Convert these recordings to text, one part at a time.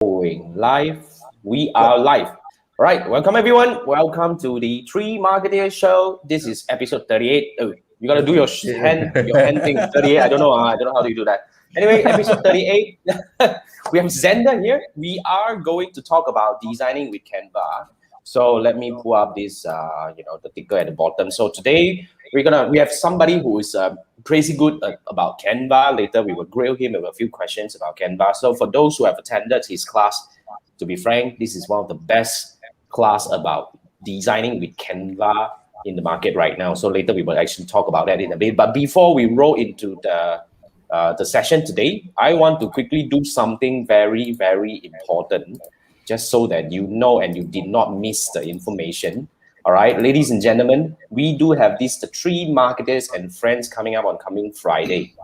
Going live. We are live. All right, welcome everyone. Welcome to the Three Marketeers show. This is episode 38. Oh, you gotta do your hand thing. 38. I don't know how do you do that. Anyway, episode 38. We have Zander here. We are going to talk about designing with Canva. So let me pull up this the ticker at the bottom. So today we have somebody who is crazy good about Canva. Later we will grill him with a few questions about Canva. So for those who have attended his class, to be frank, this is one of the best class about designing with Canva in the market right now. So later we will actually talk about that in a bit. But before we roll into the session today, I want to quickly do something very, very important, just so that you know and you did not miss the information. All right, ladies and gentlemen, we do have the three marketers and friends coming up on coming Friday.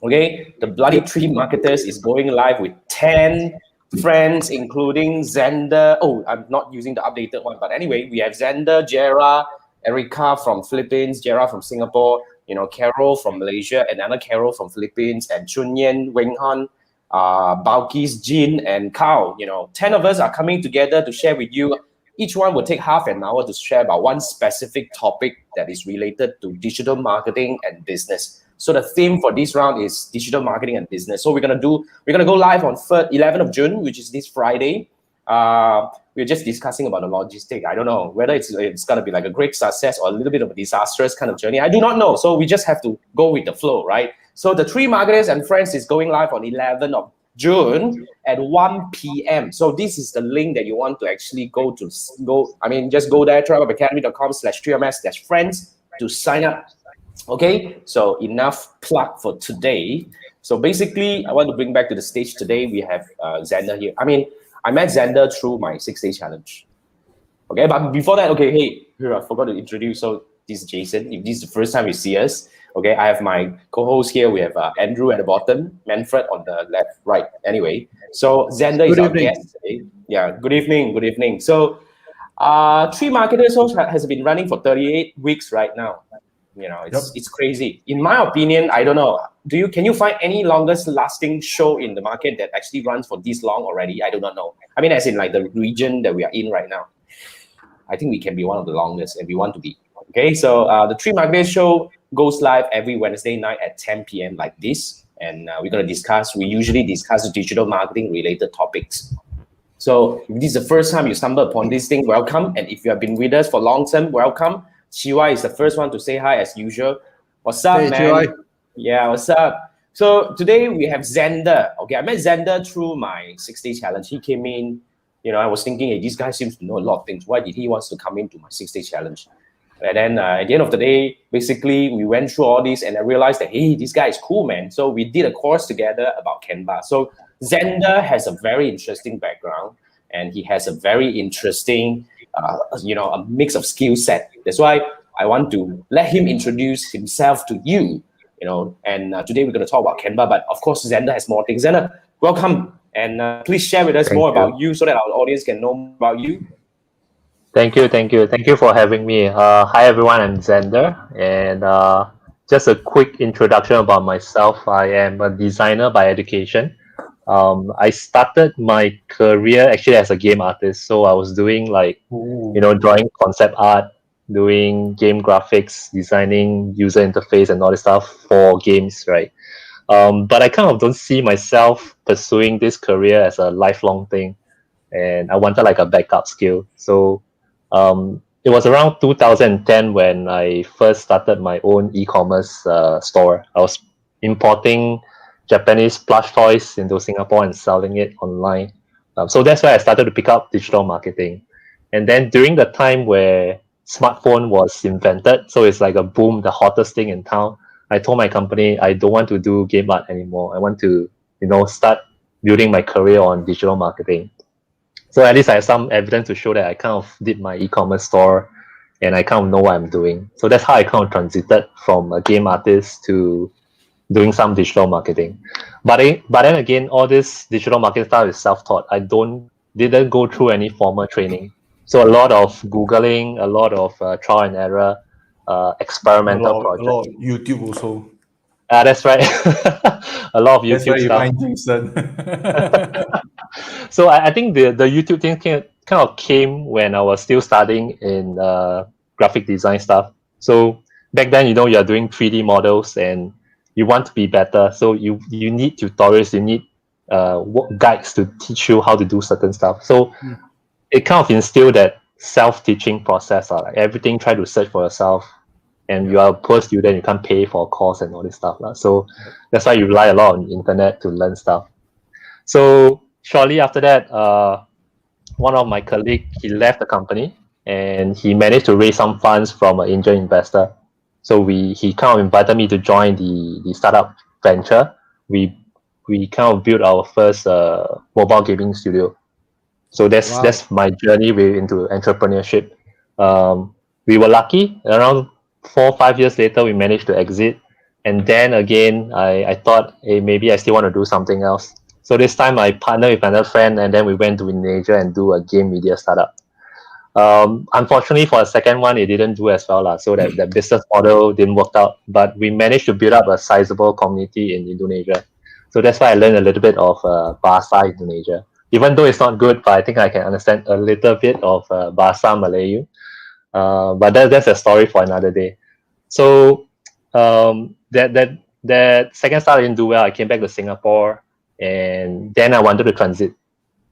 Okay, the bloody three marketers is going live with 10 friends, including Zander. Oh, I'm not using the updated one, but anyway, we have Zander, Jera, Erica from Philippines, Jera from Singapore, Carol from Malaysia, another Carol from Philippines, and Chunyen, Wenghan, Balkis, Jin, and Carl. 10 of us are coming together to share with you. Each one will take half an hour to share about one specific topic that is related to digital marketing and business. So the theme for this round is digital marketing and business. So we're gonna go live on 11th of June, which is this Friday. We're just discussing about the logistic. I don't know whether it's gonna be like a great success or a little bit of a disastrous kind of journey. I do not know. So we just have to go with the flow, right? So the three marketers and friends is going live on 11th of June at 1 p.m. So this is the link that you want to actually just go there, travelacademy.com/3ms-friends to sign up. Okay, so enough plug for today. So basically, I want to bring back to the stage today. We have Zander here. I met Zander through my 6-day challenge. Okay, but before that, okay, hey, here I forgot to introduce. So this is Jason. If this is the first time you see us, okay, I have my co-host here. We have Andrew at the bottom, Manfred on the left, right. Anyway, so Zander is our guest today. Yeah, good evening. So, Three Marketers has been running for 38 weeks right now. It's crazy. In my opinion, I don't know. Can you find any longest lasting show in the market that actually runs for this long already? I do not know. As in like the region that we are in right now. I think we can be one of the longest, and we want to be. Okay, so the Three Marketers show goes live every Wednesday night at 10 p.m. like this, and we usually discuss digital marketing related topics. So if this is the first time you stumble upon this thing, welcome. And if you have been with us for long term, welcome. Chiwa is the first one to say hi as usual. What's up, man? Chiwa. Yeah, what's up? So today we have Zander. Okay, I met Zander through my 6-day challenge. He came in, I was thinking, hey, this guy seems to know a lot of things. Why did he want to come into my 6-day challenge? And then at the end of the day, basically, we went through all this and I realized that, hey, this guy is cool, man. So we did a course together about Canva. So Zander has a very interesting background and he has a very interesting, a mix of skill set. That's why I want to let him introduce himself to you, and today we're going to talk about Canva, but of course, Zander has more things. Zander, welcome. And please share with us more about you so that our audience can know more about you. Thank you for having me. Hi everyone, I'm Zander, and just a quick introduction about myself. I am a designer by education. I started my career actually as a game artist, so I was doing drawing concept art, doing game graphics, designing user interface and all this stuff for games, right? But I kind of don't see myself pursuing this career as a lifelong thing, and I wanted like a backup skill. So it was around 2010 when I first started my own e-commerce store. I was importing Japanese plush toys into Singapore and selling it online. So that's why I started to pick up digital marketing. And then during the time where smartphone was invented, so it's like a boom, the hottest thing in town, I told my company I don't want to do game art anymore. I want to, start building my career on digital marketing. So at least I have some evidence to show that I kind of did my e-commerce store and I kind of know what I'm doing. So that's how I kind of transited from a game artist to doing some digital marketing. But then again, all this digital marketing stuff is self-taught. I didn't go through any formal training. So a lot of Googling, a lot of trial and error, experimental projects. A lot of YouTube also. That's right. A lot of That's where YouTube you stuff. find Jason. So I think the YouTube thing kind of came when I was still studying in graphic design stuff. So back then, you're doing 3D models and you want to be better. So you need tutorials, you need guides to teach you how to do certain stuff. So it kind of instilled that self-teaching process. Like everything, try to search for yourself. And you are a poor student, you can't pay for a course and all this stuff. So that's why you rely a lot on the internet to learn stuff. So shortly after that, one of my colleagues, he left the company and he managed to raise some funds from an angel investor. So he kind of invited me to join the startup venture. We kind of built our first mobile gaming studio. So that's my journey into entrepreneurship. We were lucky. Around 4 or 5 years later, we managed to exit. And then again, I thought, hey, maybe I still want to do something else. So this time I partnered with another friend, and then we went to Indonesia and do a game media startup. Unfortunately, for the second one, it didn't do as well. So that business model didn't work out. But we managed to build up a sizable community in Indonesia. So that's why I learned a little bit of Bahasa Indonesia. Even though it's not good, but I think I can understand a little bit of Bahasa Melayu. But that's a story for another day. So that second startup didn't do well. I came back to Singapore, and then I wanted to transit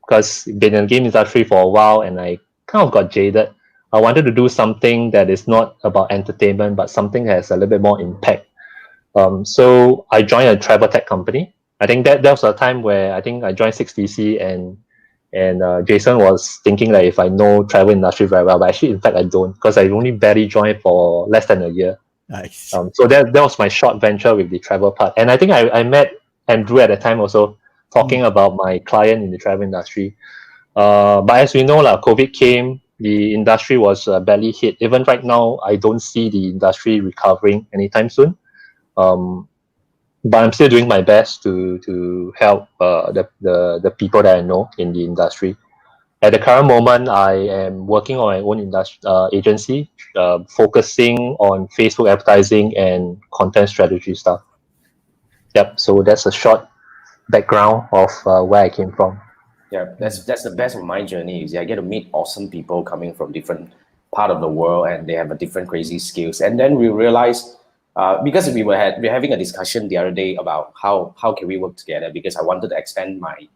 because been in the game industry for a while, and I kind of got jaded. I wanted to do something that is not about entertainment, but something that has a little bit more impact. So I joined a travel tech company. I think that was a time where I think I joined 6DC and Jason was thinking like if I know travel industry very well, but actually in fact I don't because I only barely joined for less than a year. Nice. So that was my short venture with the travel part. And I think I met Andrew at the time also talking about my client in the travel industry. But as we know, COVID came, the industry was badly hit. Even right now, I don't see the industry recovering anytime soon. But I'm still doing my best to help the people that I know in the industry. At the current moment, I am working on my own agency, focusing on Facebook advertising and content strategy stuff. Yep. So that's a short background of where I came from. Yeah, that's the best of my journey. Is I get to meet awesome people coming from different part of the world, and they have a different crazy skills. And then we realized, because we're having a discussion the other day about how can we work together, because I wanted to expand my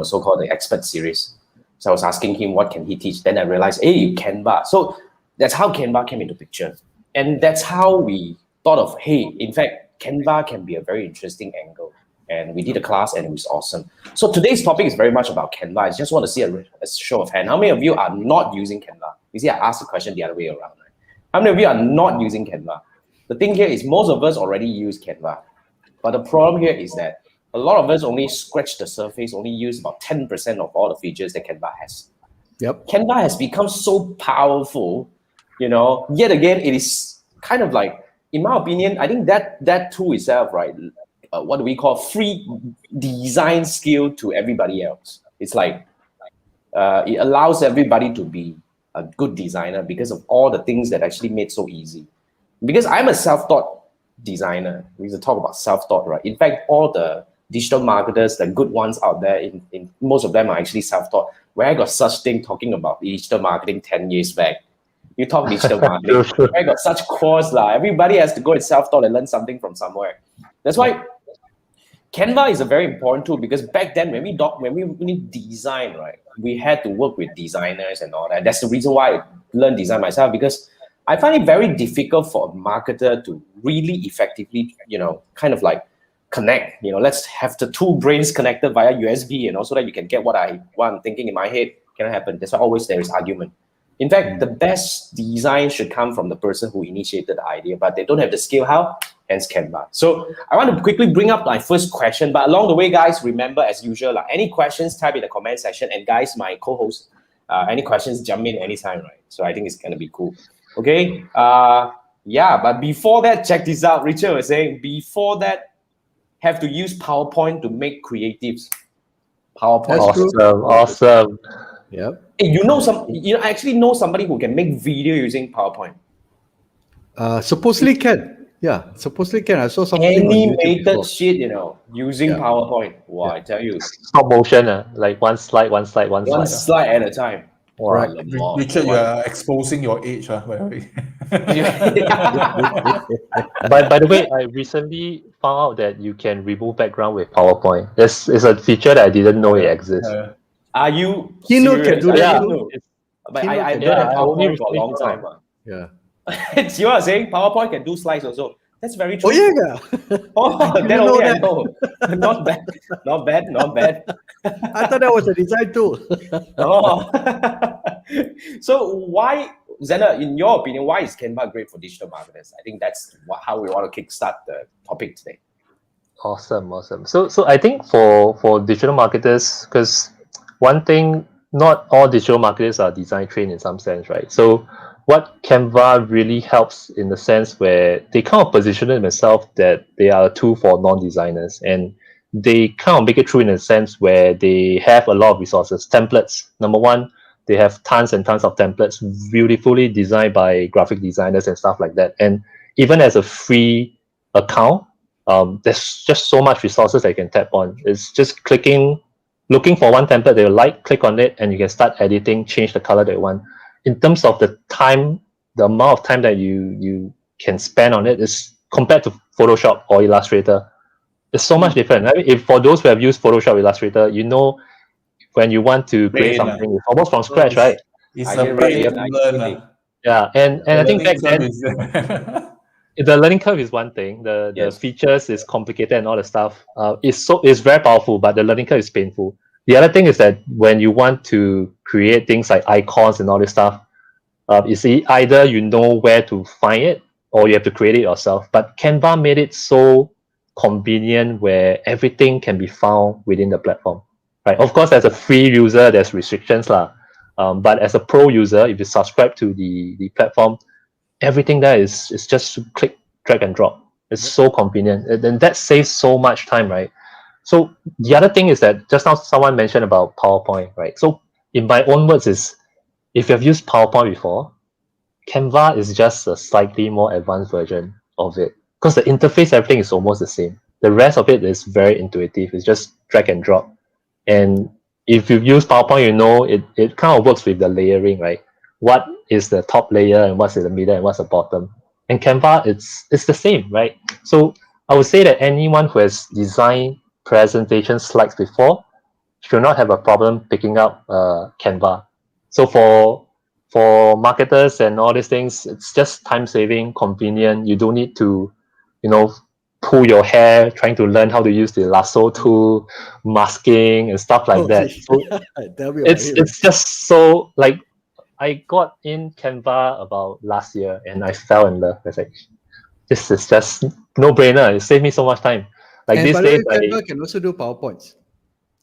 so-called the expert series. So I was asking him what can he teach. Then I realized, hey, Canva. So that's how Canva came into picture, and that's how we thought of, hey, in fact, Canva can be a very interesting angle. And we did a class and it was awesome. So today's topic is very much about Canva. I just want to see a show of hand. How many of you are not using Canva? You see, I asked the question the other way around. Right? How many of you are not using Canva? The thing here is most of us already use Canva. But the problem here is that a lot of us only scratch the surface, only use about 10% of all the features that Canva has. Yep. Canva has become so powerful, yet again, it is kind of like, in my opinion, I think that tool itself, right? What do we call free design skill to everybody else. It's like it allows everybody to be a good designer because of all the things that actually made so easy. Because I'm a self-taught designer. We used to talk about self-taught, right? In fact, all the digital marketers, the good ones out there, in most of them are actually self-taught. Where I got such thing talking about digital marketing 10 years back. You talk digital marketing. Where I got such course. Everybody has to go and self-taught and learn something from somewhere. That's why Canva is a very important tool, because back then when we need design, right, we had to work with designers and all that. That's the reason why I learned design myself, because I find it very difficult for a marketer to really effectively, kind of like connect. Let's have the two brains connected via USB, so that you can get what I'm thinking in my head can happen. That's why always there is argument. In fact, the best design should come from the person who initiated the idea, but they don't have the skill. How? Hence Canva. So I want to quickly bring up my first question, but along the way, guys, remember, as usual, any questions, type in the comment section. And guys, my co-host, any questions, jump in anytime, right? So I think it's going to be cool. Okay. But before that, check this out. Richard was saying, before that, have to use PowerPoint to make creatives. PowerPoint. Awesome. Yep. Hey, I actually know somebody who can make video using PowerPoint. Supposedly can. Yeah, supposedly can. I saw something on YouTube Animated before. shit, using Yeah. PowerPoint. Wow, I tell you, Stop motion, like one slide, one slide, one one slide. slide at a time. Wow, Correct. Lamar, Richard, you what? are exposing your age. By the way, I recently found out that you can remove background with PowerPoint. This is a feature that I didn't know it exists. Are you Keynote can serious? do I that didn't too. know. But Keynote I can do learned that. I only PowerPoint for a recently long found time. Yeah. You are saying PowerPoint can do slides also. That's very true. Oh yeah. Oh, I that didn't only know I that. know. Not bad. Not bad. Not bad. I thought that was a design tool. Oh. So why, Zander, in your opinion, why is Canva great for digital marketers? I think that's how we want to kickstart the topic today. Awesome. So I think for digital marketers, because one thing, not all digital marketers are design trained in some sense, right? So what Canva really helps in the sense where they kind of position themselves that they are a tool for non-designers, and they kind of make it true in a sense where they have a lot of resources, templates. Number one, they have tons and tons of templates beautifully designed by graphic designers and stuff like that. And even as a free account, there's just so much resources that you can tap on. It's just looking for one template that you like, click on it, and you can start editing, change the color that you want. In terms of the time, the amount of time that you can spend on it is compared to Photoshop or Illustrator, it's so much different. I mean, if for those who have used Photoshop, Illustrator, when you want to create Pain, something, it's almost from scratch, right? It's I a can pain relate. to I can learn. relate. Yeah, and I think back then the learning curve is one thing. The Yes. features is complicated and all the stuff. It's very powerful, but the learning curve is painful. The other thing is that when you want to create things like icons and all this stuff, either you know where to find it or you have to create it yourself. But Canva made it so convenient where everything can be found within the platform. Right. Of course, as a free user, there's restrictions lah. But as a pro user, if you subscribe to the platform, everything there is just click, drag and drop. It's so convenient, and that saves so much time, right? So the other thing is that just now someone mentioned about PowerPoint, right? So in my own words is, if you've used PowerPoint before, Canva is just a slightly more advanced version of it, because the interface, everything is almost the same. The rest of it is very intuitive. It's just drag and drop. And if you've used PowerPoint, you know it kind of works with the layering, right? What is the top layer and what's in the middle and what's the bottom? And Canva, it's the same, right? So I would say that anyone who has designed presentation slides before should not have a problem picking up Canva. So for marketers and all these things, it's just time saving, convenient. You don't need to, pull your hair trying to learn how to use the lasso tool, masking and stuff like that. So it's just so like, I got in Canva about last year and I fell in love. I was like, this is just no brainer. It saved me so much time. Like And these by the days, way, Canva can also do PowerPoints.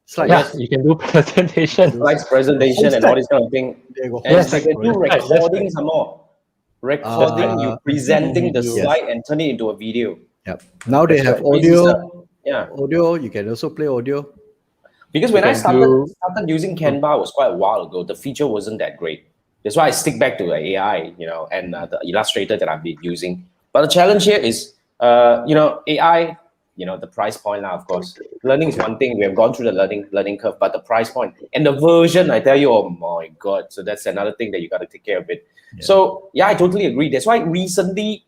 Slides. Yeah, you can do presentation. Slides, presentation, and all this kind of thing. And Yes, you can do recording some more. Recording, you presenting the slide and turn it into a video. Yep. Now they have right. audio. Yeah. Audio. You can also play audio. Because when I started using Canva, it was quite a while ago. The feature wasn't that great. That's why I stick back to the AI, and the Illustrator that I've been using. But the challenge here is, AI, the price point now, of course. Learning is one thing. We have gone through the learning curve, but the price point and the version, I tell you, oh my God. So that's another thing that you got to take care of it. Yeah. So yeah, I totally agree. That's why recently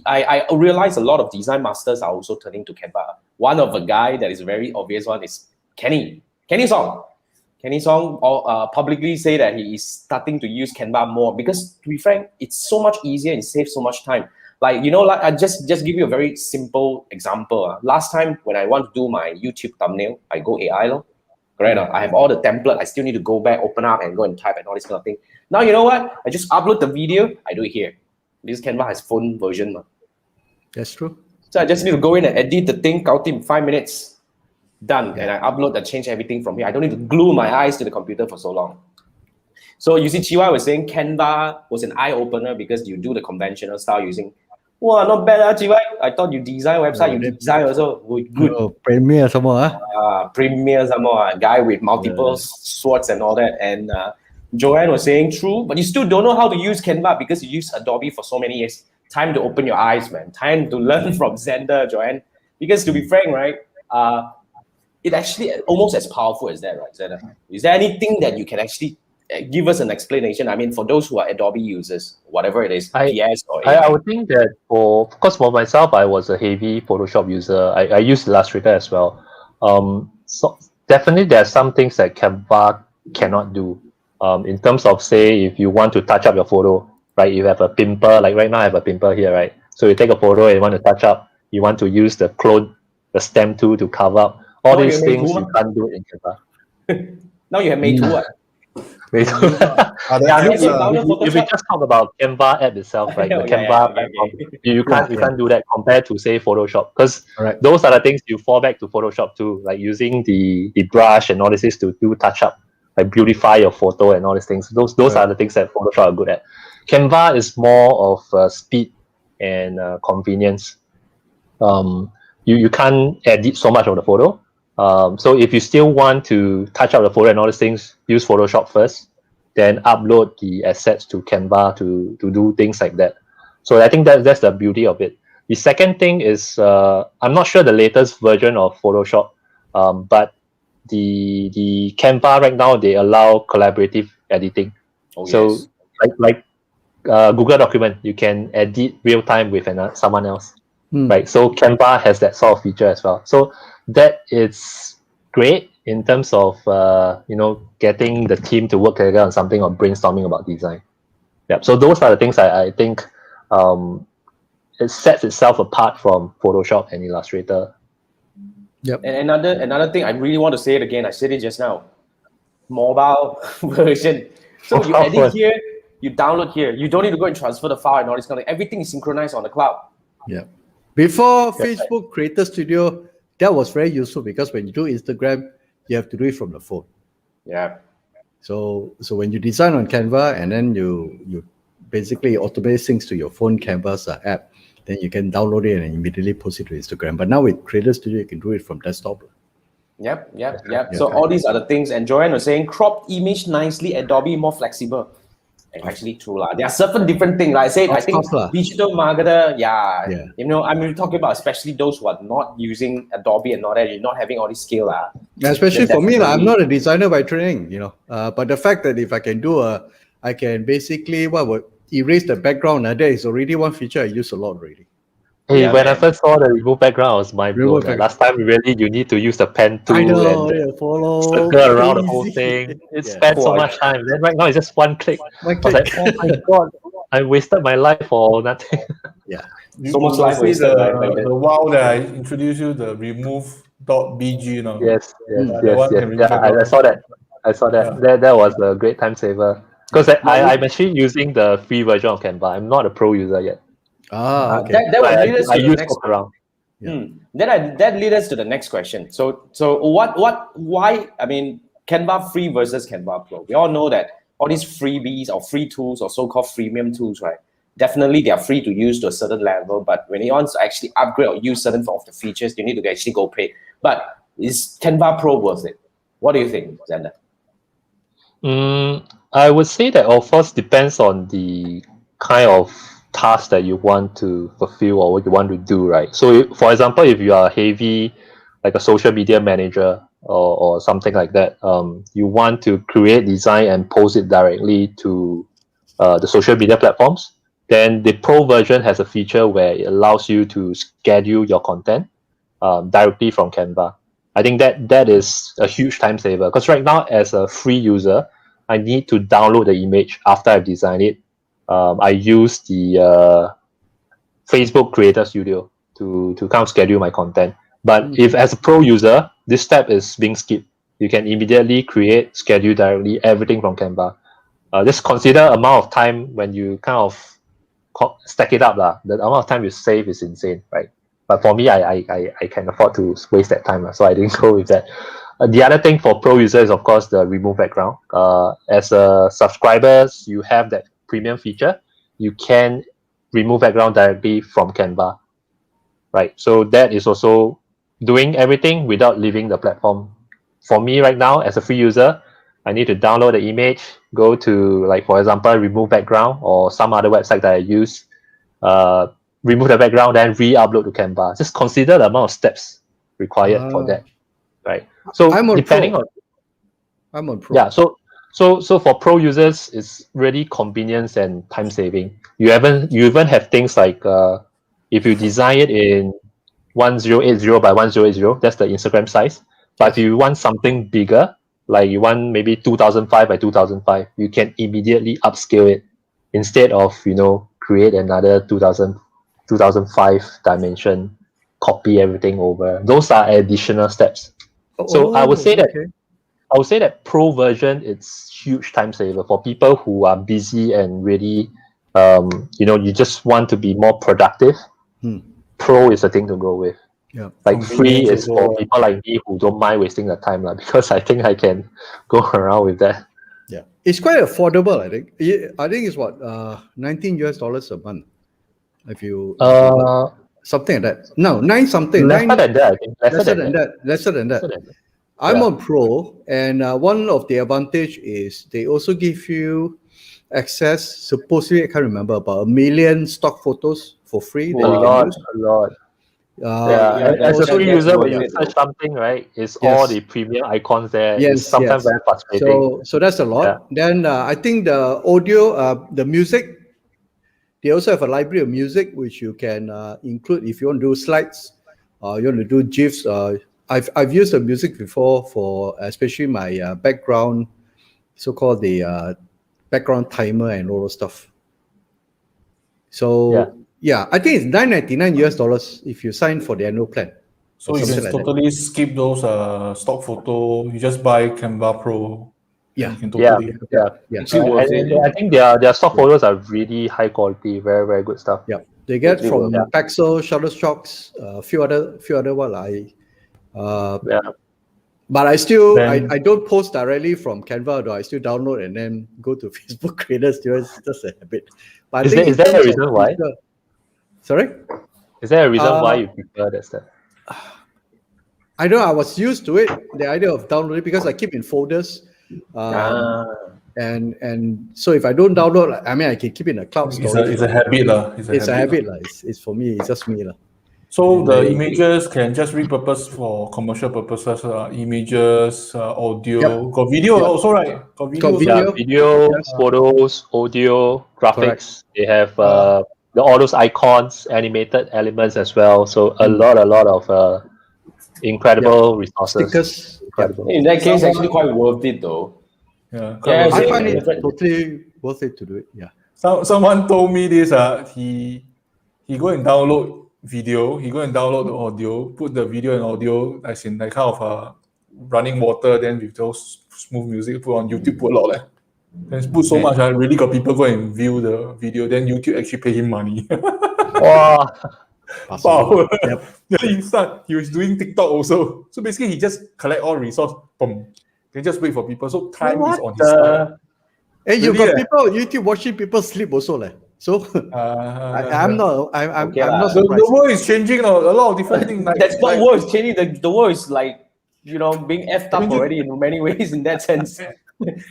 I realized a lot of design masters are also turning to Canva. One of a guy that is very obvious one is Kenny Song. Kenny Song publicly say that he is starting to use Canva more because, to be frank, it's so much easier and saves so much time. Like, like I just give you a very simple example. Last time when I want to do my YouTube thumbnail, I go AI, correct? I have all the template. I still need to go back, open up, and go and type and all this kind of thing. Now, you know what? I just upload the video. I do it here. This Canva has phone version. That's true. So I just need to go in and edit the thing, count in 5 minutes. Done. And I upload and change everything from here. I don't need to glue my eyes to the computer for so long. So you see, Chiwa was saying Canva was an eye-opener because you do the conventional style using, wow, not bad, Chiwa. I thought you design website, you design also. Good. Oh, Premiere some more. Premiere some more. A guy with multiple swords and all that. And Joanne was saying true, but you still don't know how to use Canva because you use Adobe for so many years. time to open your eyes, man. Time to learn from Zander, Joanne. Because to be frank, right, it actually almost as powerful as that, right, Zander? Is there anything that you can actually give us an explanation? I mean, for those who are Adobe users, whatever it is, PS or I would think that for myself, I was a heavy Photoshop user. I use Illustrator as well. So definitely there are some things that Canva cannot do. In terms of, say, if you want to touch up your photo, right? You have a pimple, like right now I have a pimple here, right? So you take a photo and you want to touch up, you want to use the clone, the stamp tool to cover up. All these things you can't do in Canva. Now you have made two. Yeah, I mean, if we just talk about Canva app itself, right? The Canva platform, you can't do that compared to, say, Photoshop, because those are the things you fall back to Photoshop too, like using the brush and all this is to do touch up, like beautify your photo and all these things. Those are the things that Photoshop are good at. Canva is more of speed and convenience. You can't edit so much of the photo. So if you still want to touch up the photo and all these things, use Photoshop first, then upload the assets to Canva to do things like that. So I think that's the beauty of it. The second thing is, I'm not sure the latest version of Photoshop, but the Canva right now, they allow collaborative editing. So like Google document, you can edit real time with someone else. Right, so Canva has that sort of feature as well. So that is great in terms of getting the team to work together on something or brainstorming about design. Yeah, so those are the things I think it sets itself apart from Photoshop and Illustrator. Yep. And another thing, I really want to say it again. I said it just now. Mobile version. So you edit here, you download here. You don't need to go and transfer the file and all this kind of thing. Everything is synchronized on the cloud. Yeah. Before Facebook Creator Studio, that was very useful because when you do Instagram, you have to do it from the phone. Yeah. So when you design on Canva and then you basically automate things to your phone Canva's app, then you can download it and immediately post it to Instagram. But now with Creator Studio, you can do it from desktop. Yep. So all these are the things. And Joanne was saying, cropped image nicely, Adobe more flexible. Actually true. There are certain different things. Like I said, I think digital marketer, I'm talking about especially those who are not using Adobe and all that, you're not having all this skill. Especially for me, I'm not a designer by training, but the fact that if I can I can basically erase the background, that is already one feature I use a lot already. Hey, when I first saw the remove background, I was mind blown. Last time, you need to use the pen tool and circle around the whole thing. It spent so much time. Then right now, it's just one click. I was like, oh my god, I wasted my life for nothing. So much life wasted. The wow that I introduced you, the remove.bg, Yes. I saw that. That was a great time saver. Because I'm actually using the free version of Canva. I'm not a pro user yet. Okay. That would lead us to the next around. That leads us to the next question. So why? I mean, Canva free versus Canva Pro. We all know that all these freebies or free tools or so-called freemium tools, right? Definitely they are free to use to a certain level, but when you want to actually upgrade or use certain of the features, you need to actually go pay. But is Canva Pro worth it? What do you think, Zander? I would say that of course depends on the kind of task that you want to fulfill or what you want to do, right? So for example, if you are heavy, like a social media manager or something like that, you want to create design and post it directly to the social media platforms, then the pro version has a feature where it allows you to schedule your content directly from Canva. I think that is a huge time saver, because right now as a free user, I need to download the image after I've designed it. I use the Facebook Creator Studio to kind of schedule my content. But if as a pro user, this step is being skipped. You can immediately create, schedule directly, everything from Canva. Just consider amount of time when you kind of stack it up. The amount of time you save is insane, right? But for me, I can afford to waste that time, so I didn't go with that. The other thing for pro users is, of course, the remove background. As a subscribers, you have that premium feature. You can remove background directly from Canva, right? So that is also doing everything without leaving the platform. For me right now, as a free user, I need to download the image, go to, like, for example, remove background or some other website that I use, remove the background, then re-upload to Canva. Just consider the amount of steps required for that, right? So I'm on depending Pro. on I'm on Pro. yeah, so for pro users, it's really convenience and time saving. You even have things like if you design it in 1080 by 1080, that's the Instagram size. But if Yes. you want something bigger, like you want maybe 2005 by 2005, you can immediately upscale it instead of create another 2005 dimension, copy everything over. Those are additional steps. So I would say that okay. pro version, it's huge time saver for people who are busy and really you just want to be more productive. Pro is the thing to go with. Yeah. Like free Convenience is for also. people like me who don't mind wasting the time because I think I can go around with that. Yeah. It's quite affordable, I think. I think it's what, $19 a month. If you want something like that. No, nine something. Lesser Nine than that, I think. lesser than that. Lesser than that. I'm Yeah. on Pro, and one of the advantage is they also give you access. Supposedly, I can't remember, about 1 million stock photos for free that you can use. A lot. Yeah, As a that's free user, when worth you it, search though. something, right, it's all Yes. the premium icons there. Yes, It's sometimes yes. very frustrating. So that's a lot. Then I think the audio, the music, they also have a library of music which you can include if you want to do slides, you want to do GIFs. I've used the music before for especially my background, so-called the background timer and all those stuff. So yeah, I think it's $9.99 if you sign for the annual plan. So you can Something like that. totally skip those stock photo. You just buy Canva Pro. Yeah. You can Yeah, totally. Yeah. Actually worth it. I think their stock photos are really high quality, very very good stuff. Yeah, they get Totally from worth Pexel, Shutterstocks, a few other one. Yeah. But I still Then- I don't post directly from Canva, though. I still download and then go to Facebook Creators. It's just a habit. But I Is think there- in is there a terms of reason why? feature- Sorry, Is there a reason why you prefer that stuff? I know I was used to it. The idea of downloading because I keep in folders, and so if I don't download, I mean I can keep it in a cloud storage. It's a habit lah. It's a habit lah. It's for me. It's just me lah. So the images can just repurpose for commercial purposes. Images, audio, Yep. got video Yep. also, right? Got video. Got also. video. Yeah, video, Yes. photos, audio, graphics. They have all those icons, animated elements as well. So a lot of incredible resources. Stickers. Incredible. In that case, actually quite worth it, though. Yeah. Yeah, I Yeah, find it different. totally worth it to do it. Yeah. Someone told me this. He go and download video. He go and download the audio. Put the video and audio as in like kind of running water. Then with those smooth music, put on YouTube. Put a lot. Then put so much. Really got people go and view the video. Then YouTube actually pay him money. Wow. Wow. Yep. Then he was doing TikTok also. So basically, he just collect all resource. Boom. Then just wait for people. So time is on his side. And you Really, got people on YouTube watching people sleep also, like. So I'm not. I'm Okay not lah. surprised. The world is changing. A lot of different things. Like, That's not like, world is changing. The world is like, being effed up already in many ways in that sense.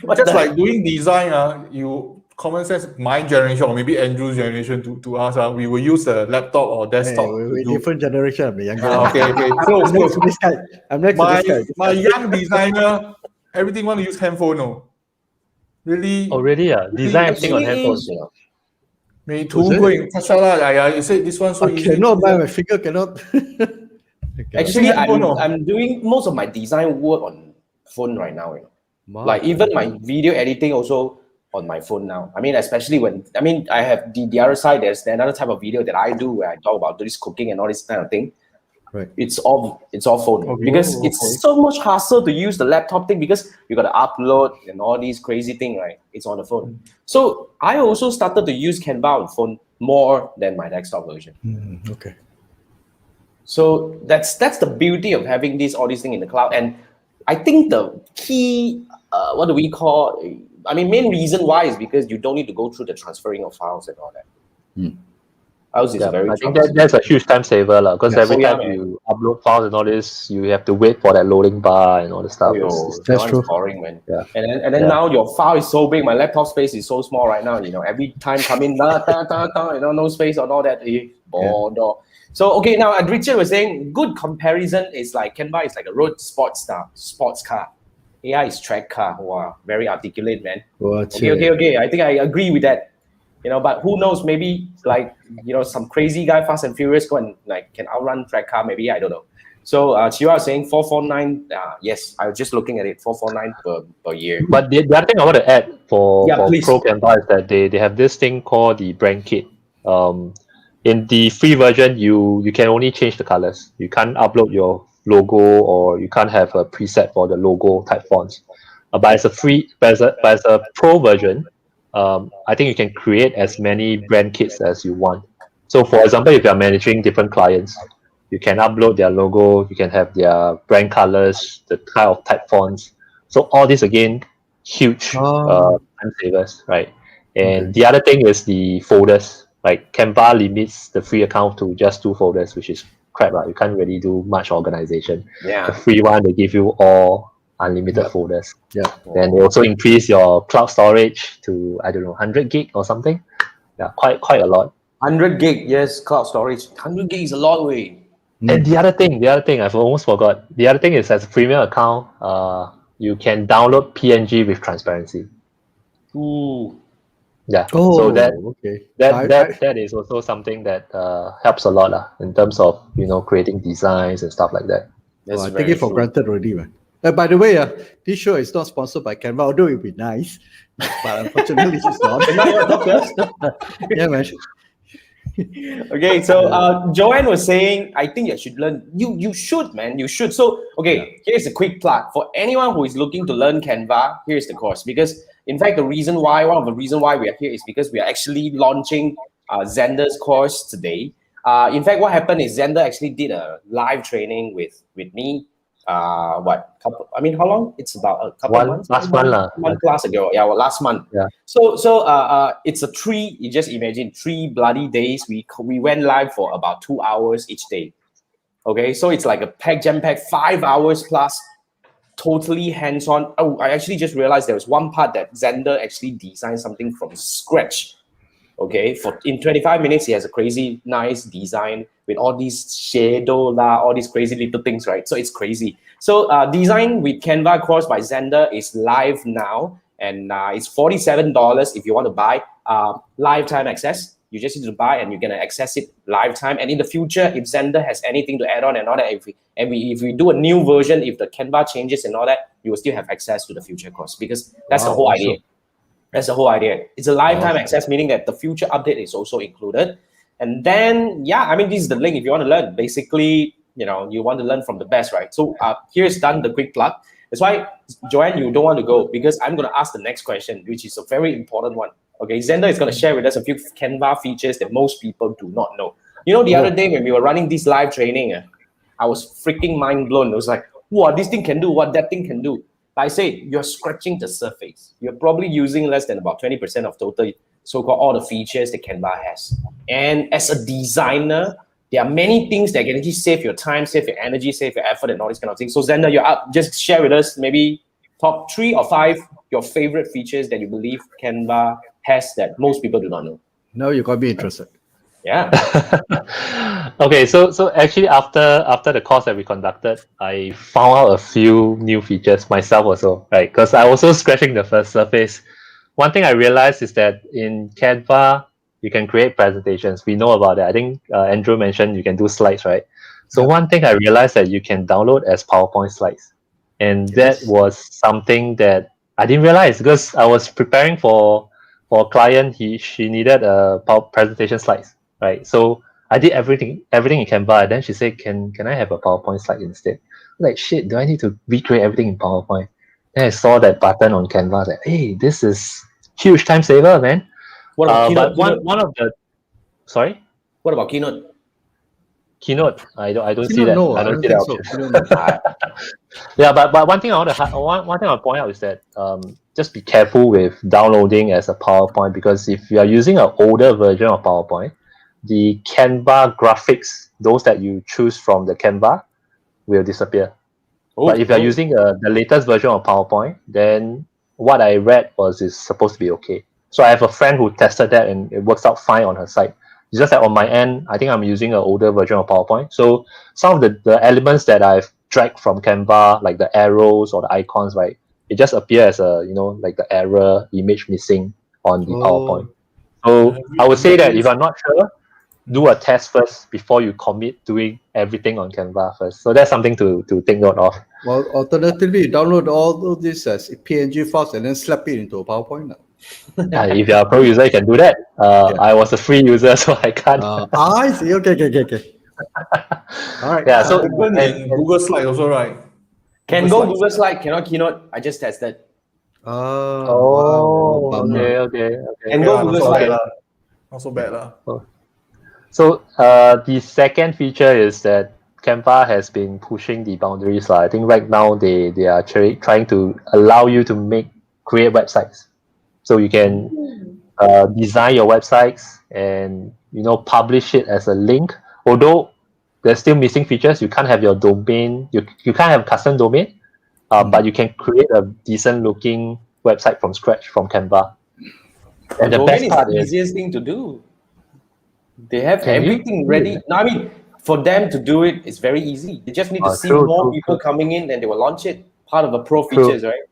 What just the like heck? doing design. You common sense. My generation or maybe Andrew's generation to us. We will use the laptop or Hey, desktop. we're to do. different generation. I'm younger. Okay. I'm next to this guy. I'm next to My this guy. my young designer, everything want to use handphone. No, really. Oh, really? Design everything on Actually handphones. is, you know. May Is two it? go and touch lah. You said this one so I easy. cannot buy my finger. Cannot. Actually, handphone, no? I'm doing most of my design work on phone right now. Wow. Like even my video editing also on my phone now. I mean, especially when I have the other side. There's another type of video that I do where I talk about this cooking and all this kind of thing. Right. It's all phone because okay. it's so much hassle to use the laptop thing because you got to upload and all these crazy thing, right? It's on the phone. So I also started to use Canva on phone more than my desktop version. Okay. So that's the beauty of having all these things in the cloud. And I think the key, main reason why is because you don't need to go through the transferring of files and all that. Else it's very I think troublesome. that's a huge time saver, because Yes. every Oh, yeah, time man. you upload files and all this, you have to wait for that loading bar and all the stuff. That's That's true. boring, man. Yeah. And then Yeah. now your file is so big. My laptop space is so small right now. Every time come in, no space and all that. Bodo. So okay, now Richard was saying good comparison is like Canva is like a road sports car. AI is track car. Wow, very articulate, man. Okay. I think I agree with that. But who knows? Maybe like some crazy guy, Fast and Furious, go and like can outrun track car. Maybe I don't know. So Chiwa is saying 449. Yes, I was just looking at it. 449 per year. But the other thing I want to add for please. Pro Canva is that they have this thing called the brand kit. In the free version, you can only change the colors. You can't upload your logo, or you can't have a preset for the logo type fonts. But as a pro version, I think you can create as many brand kits as you want. So for example, if you're managing different clients, you can upload their logo, you can have their brand colors, the kind of type fonts. So all this again, huge time savers, right? And the other thing is the folders. Like Canva limits the free account to just 2 folders, which is crap. You can't really do much organization. Yeah. The free one, they give you all unlimited folders. Yeah. Then they also increase your cloud storage to, I don't know, 100 gig or something. Yeah, quite a lot. 100 gig, yes, cloud storage. 100 gig is a lot, way. And the other thing I've almost forgot. The other thing is, as a premium account, you can download PNG with transparency. Ooh. Yeah. Oh, so that okay. that is also something that helps a lot in terms of creating designs and stuff like that. I take it for granted already, man. By the way, this show is not sponsored by Canva, although it would be nice, but unfortunately it's not. Yeah, man. Okay, so Joanne was saying, I think you should learn. You should, man. You should. So, okay, here's a quick plug. For anyone who is looking to learn Canva, here's the course. Because, in fact, one of the reasons why we are here is because we are actually launching Zander's course today. In fact, what happened is Zander actually did a live training with me. How long? It's about a couple months. Last month Class ago. Yeah, last month. Yeah. So it's you just imagine 3 bloody days. We went live for about 2 hours each day. Okay, so it's like a jam-packed 5 hours plus, totally hands-on. Oh, I actually just realized there was one part that Zander actually designed something from scratch. Okay, in 25 minutes, he has a crazy nice design with all these shadow all these crazy little things, right? So it's crazy. So design with Canva course by Zander is live now, and it's $47 if you want to buy lifetime access. You just need to buy, and you're gonna access it lifetime. And in the future, if Zander has anything to add on and all that, if we do a new version, if the Canva changes and all that, you will still have access to the future course, because that's the whole idea. That's the whole idea. It's a lifetime access, meaning that the future update is also included. And then, this is the link if you want to learn. Basically, you want to learn from the best, right? So here's done the quick plug. That's why, Joanne, you don't want to go, because I'm going to ask the next question, which is a very important one. Okay, Zander is going to share with us a few Canva features that most people do not know. The other day when we were running this live training, I was freaking mind blown. It was like, what this thing can do, what that thing can do. I say you're scratching the surface. You're probably using less than about 20% of total, so-called all the features that Canva has. And as a designer, there are many things that can actually save your time, save your energy, save your effort, and all these kind of things. So Zander, you're up. Just share with us maybe top 3 or 5 your favorite features that you believe Canva has that most people do not know. Now you got me interested. Yeah. Okay, so actually after the course that we conducted, I found out a few new features myself also, right? Because I was also scratching the first surface. One thing I realized is that in Canva, you can create presentations. We know about that. I think Andrew mentioned you can do slides, right? So one thing I realized that you can download as PowerPoint slides. And that was something that I didn't realize, because I was preparing for a client. She needed a presentation slides. Right, so I did everything in Canva. And then she said, "Can I have a PowerPoint slide instead?" I'm like, shit, do I need to recreate everything in PowerPoint? Then I saw that button on Canva. Like, hey, this is huge time saver, man. What about Keynote? But one of the, sorry. What about Keynote? Keynote, I don't Keynote, see that. no, I don't see that option. Yeah, but one thing I want to point out is that just be careful with downloading as a PowerPoint, because if you are using an older version of PowerPoint, the Canva graphics, those that you choose from the Canva, will disappear. But if you're using the latest version of PowerPoint, then what I read was it's supposed to be okay. So I have a friend who tested that and it works out fine on her site. It's just that on my end, I think I'm using an older version of PowerPoint. So some of the elements that I've dragged from Canva, like the arrows or the icons, right, it just appears as a, like the error image missing on the PowerPoint. So I would say that if I'm not sure, do a test first before you commit doing everything on Canva first. So that's something to take note of. Well, alternatively, you download all of this as PNG files and then slap it into a PowerPoint now. If you're a pro user, you can do that. I was a free user, so I can't. I see. Okay. All right. Yeah. So and Google Slide also, right? Can go Google Slide, cannot Keynote. I just tested. Okay. And go Google Slide. Not so bad lah. So the second feature is that Canva has been pushing the boundaries. I think right now they are trying to allow you to create websites. So you can design your websites and publish it as a link. Although there's still missing features, you can't have your domain. You can't have custom domain, but you can create a decent looking website from scratch from Canva. And the best part is the easiest thing to do. They have everything ready. No, I mean, for them to do it, it's very easy. They just need to see more people coming in, and they will launch it. Part of the pro features, right?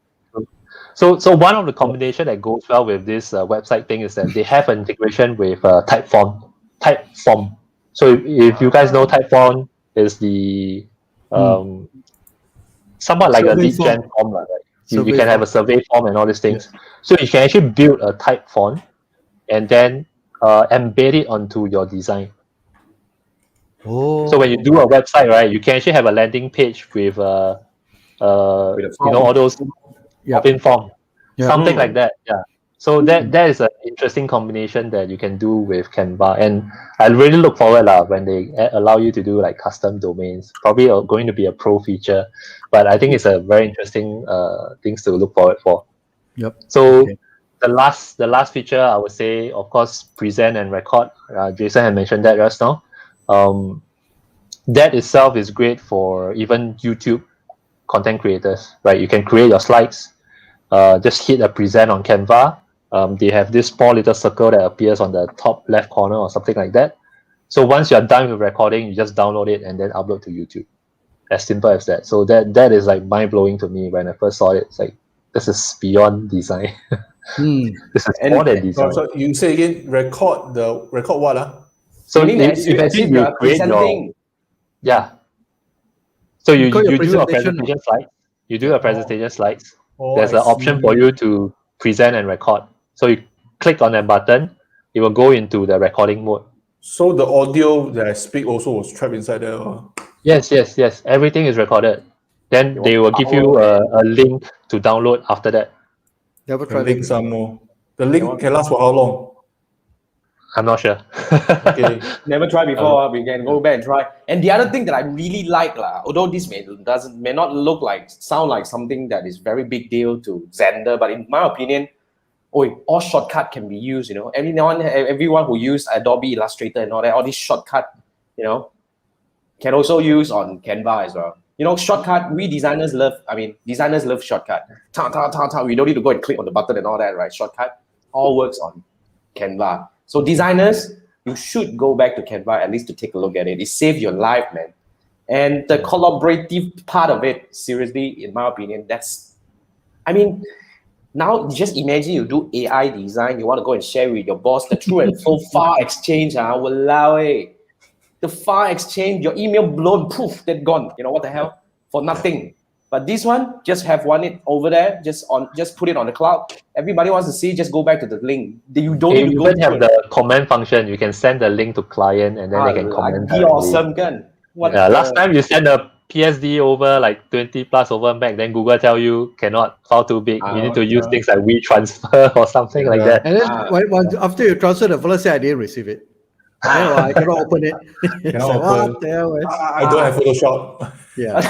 So one of the combination that goes well with this website thing is that they have an integration with Typeform. So if you guys know Typeform is the somewhat like a lead gen form, right? You can have a survey form and all these things. Yeah. So you can actually build a type font and then embed it onto your design. So when you do a website, right, you can actually have a landing page with all those open form, something like that. Yeah. So that is an interesting combination that you can do with Canva, and I really look forward when they allow you to do like custom domains. Probably going to be a pro feature, but I think it's a very interesting things to look forward for. Yep. So the last feature I would say, of course, present and record. Jason had mentioned that just now. That itself is great for even YouTube content creators, right? You can create your slides. Just hit a present on Canva. They have this small little circle that appears on the top left corner or something like that. So once you're done with recording, you just download it and then upload to YouTube. As simple as that. So that is like mind-blowing to me when I first saw it. It's like, this is beyond design. This is more than design. So you say again, record what? So if you create your... Yeah. So you do a presentation slide. You do a presentation slides. There's an option for you to present and record. So you click on that button, it will go into the recording mode. So the audio that I speak also was trapped inside there? Yes. Everything is recorded. Then they will give you a link to download after that. Never tried link some more. The link can last for how long? I'm not sure. Okay. Never tried before. We can go back and try. And the other thing that I really like, although this may not sound like something that is very big deal to Zander, but in my opinion, all shortcut can be used. Everyone who use Adobe Illustrator and all that, all these shortcut, can also use on Canva as well. Shortcut. Designers love shortcut. We don't need to go and click on the button and all that, right? Shortcut all works on Canva. So designers, you should go back to Canva at least to take a look at it. It saves your life, man. And the collaborative part of it, seriously, in my opinion, now just imagine you do AI design, you want to go and share with your boss the true and full file exchange, walao. The file exchange, your email blown, poof, they're gone. What the hell? For nothing. But this one, just have one over there, just put it on the cloud. Everybody wants to see, just go back to the link. You don't need to go. You have the comment function. You can send the link to client and then they can comment. Be awesome, kan? Last time you send a PSD over like 20 plus over back, then Google tell you cannot, file too big. You need to use things like WeTransfer or something like that. And then after you transfer the file, say I didn't receive it. I cannot open it. I don't have Photoshop. Yeah.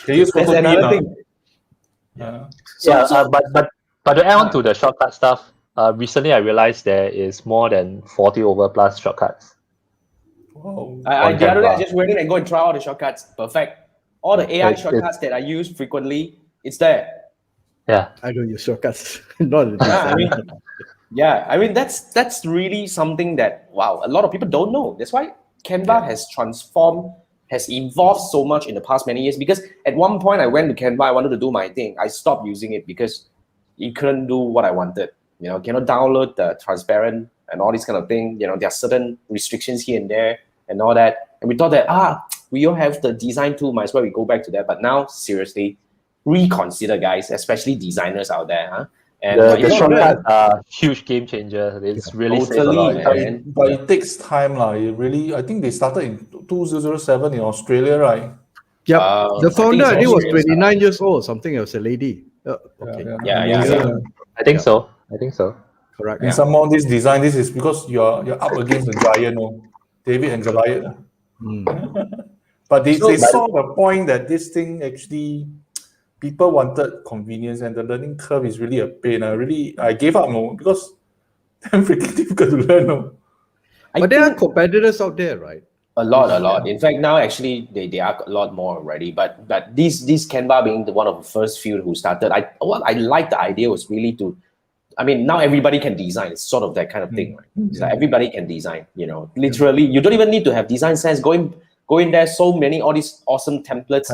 Can use Photoshop? Another thing. But to add on to the shortcut stuff, recently I realized there is more than 40 over plus shortcuts. Wow. The on other day I Canva. just went in and go and try all the shortcuts. Perfect. All the AI It's- shortcuts that I use frequently, it's there. Yeah. I don't use shortcuts. Not a Yeah, designer. I mean that's really something that wow, a lot of people don't know. That's why Canva has transformed, has evolved so much in the past many years. Because at one point I went to Canva, I wanted to do my thing. I stopped using it because it couldn't do what I wanted. You know, cannot download the transparent and all these kind of thing. You know, there are certain restrictions here and there and all that. And we thought that we all have the design tool, might as well we go back to that. But now seriously, reconsider, guys, especially designers out there, huh? And The you know, shortcuts are huge game changer. It's really saves a Totally, lot of man. time. But it takes time, lah. It really, I think they started in 2007 in Australia, right? Yep. The I founder, think I it's think, was Australian 29 years old, something. It was a lady. Okay. Yeah. Amazing. I think Yeah. so. I think so. Correct. And some more this design, this is because you're up against the giant, David and Goliath. But they saw the point that this thing actually, people wanted convenience, and the learning curve is really a pain. I gave up, because I'm freaking difficult to learn, But there are competitors out there, right? A lot. In fact, now actually they are a lot more already. But this Canva being one of the first few who started, what I like the idea was really to, I mean, now everybody can design. It's sort of that kind of thing, right? It's like everybody can design. You know, literally, you don't even need to have design sense. Go in there. So many all these awesome templates.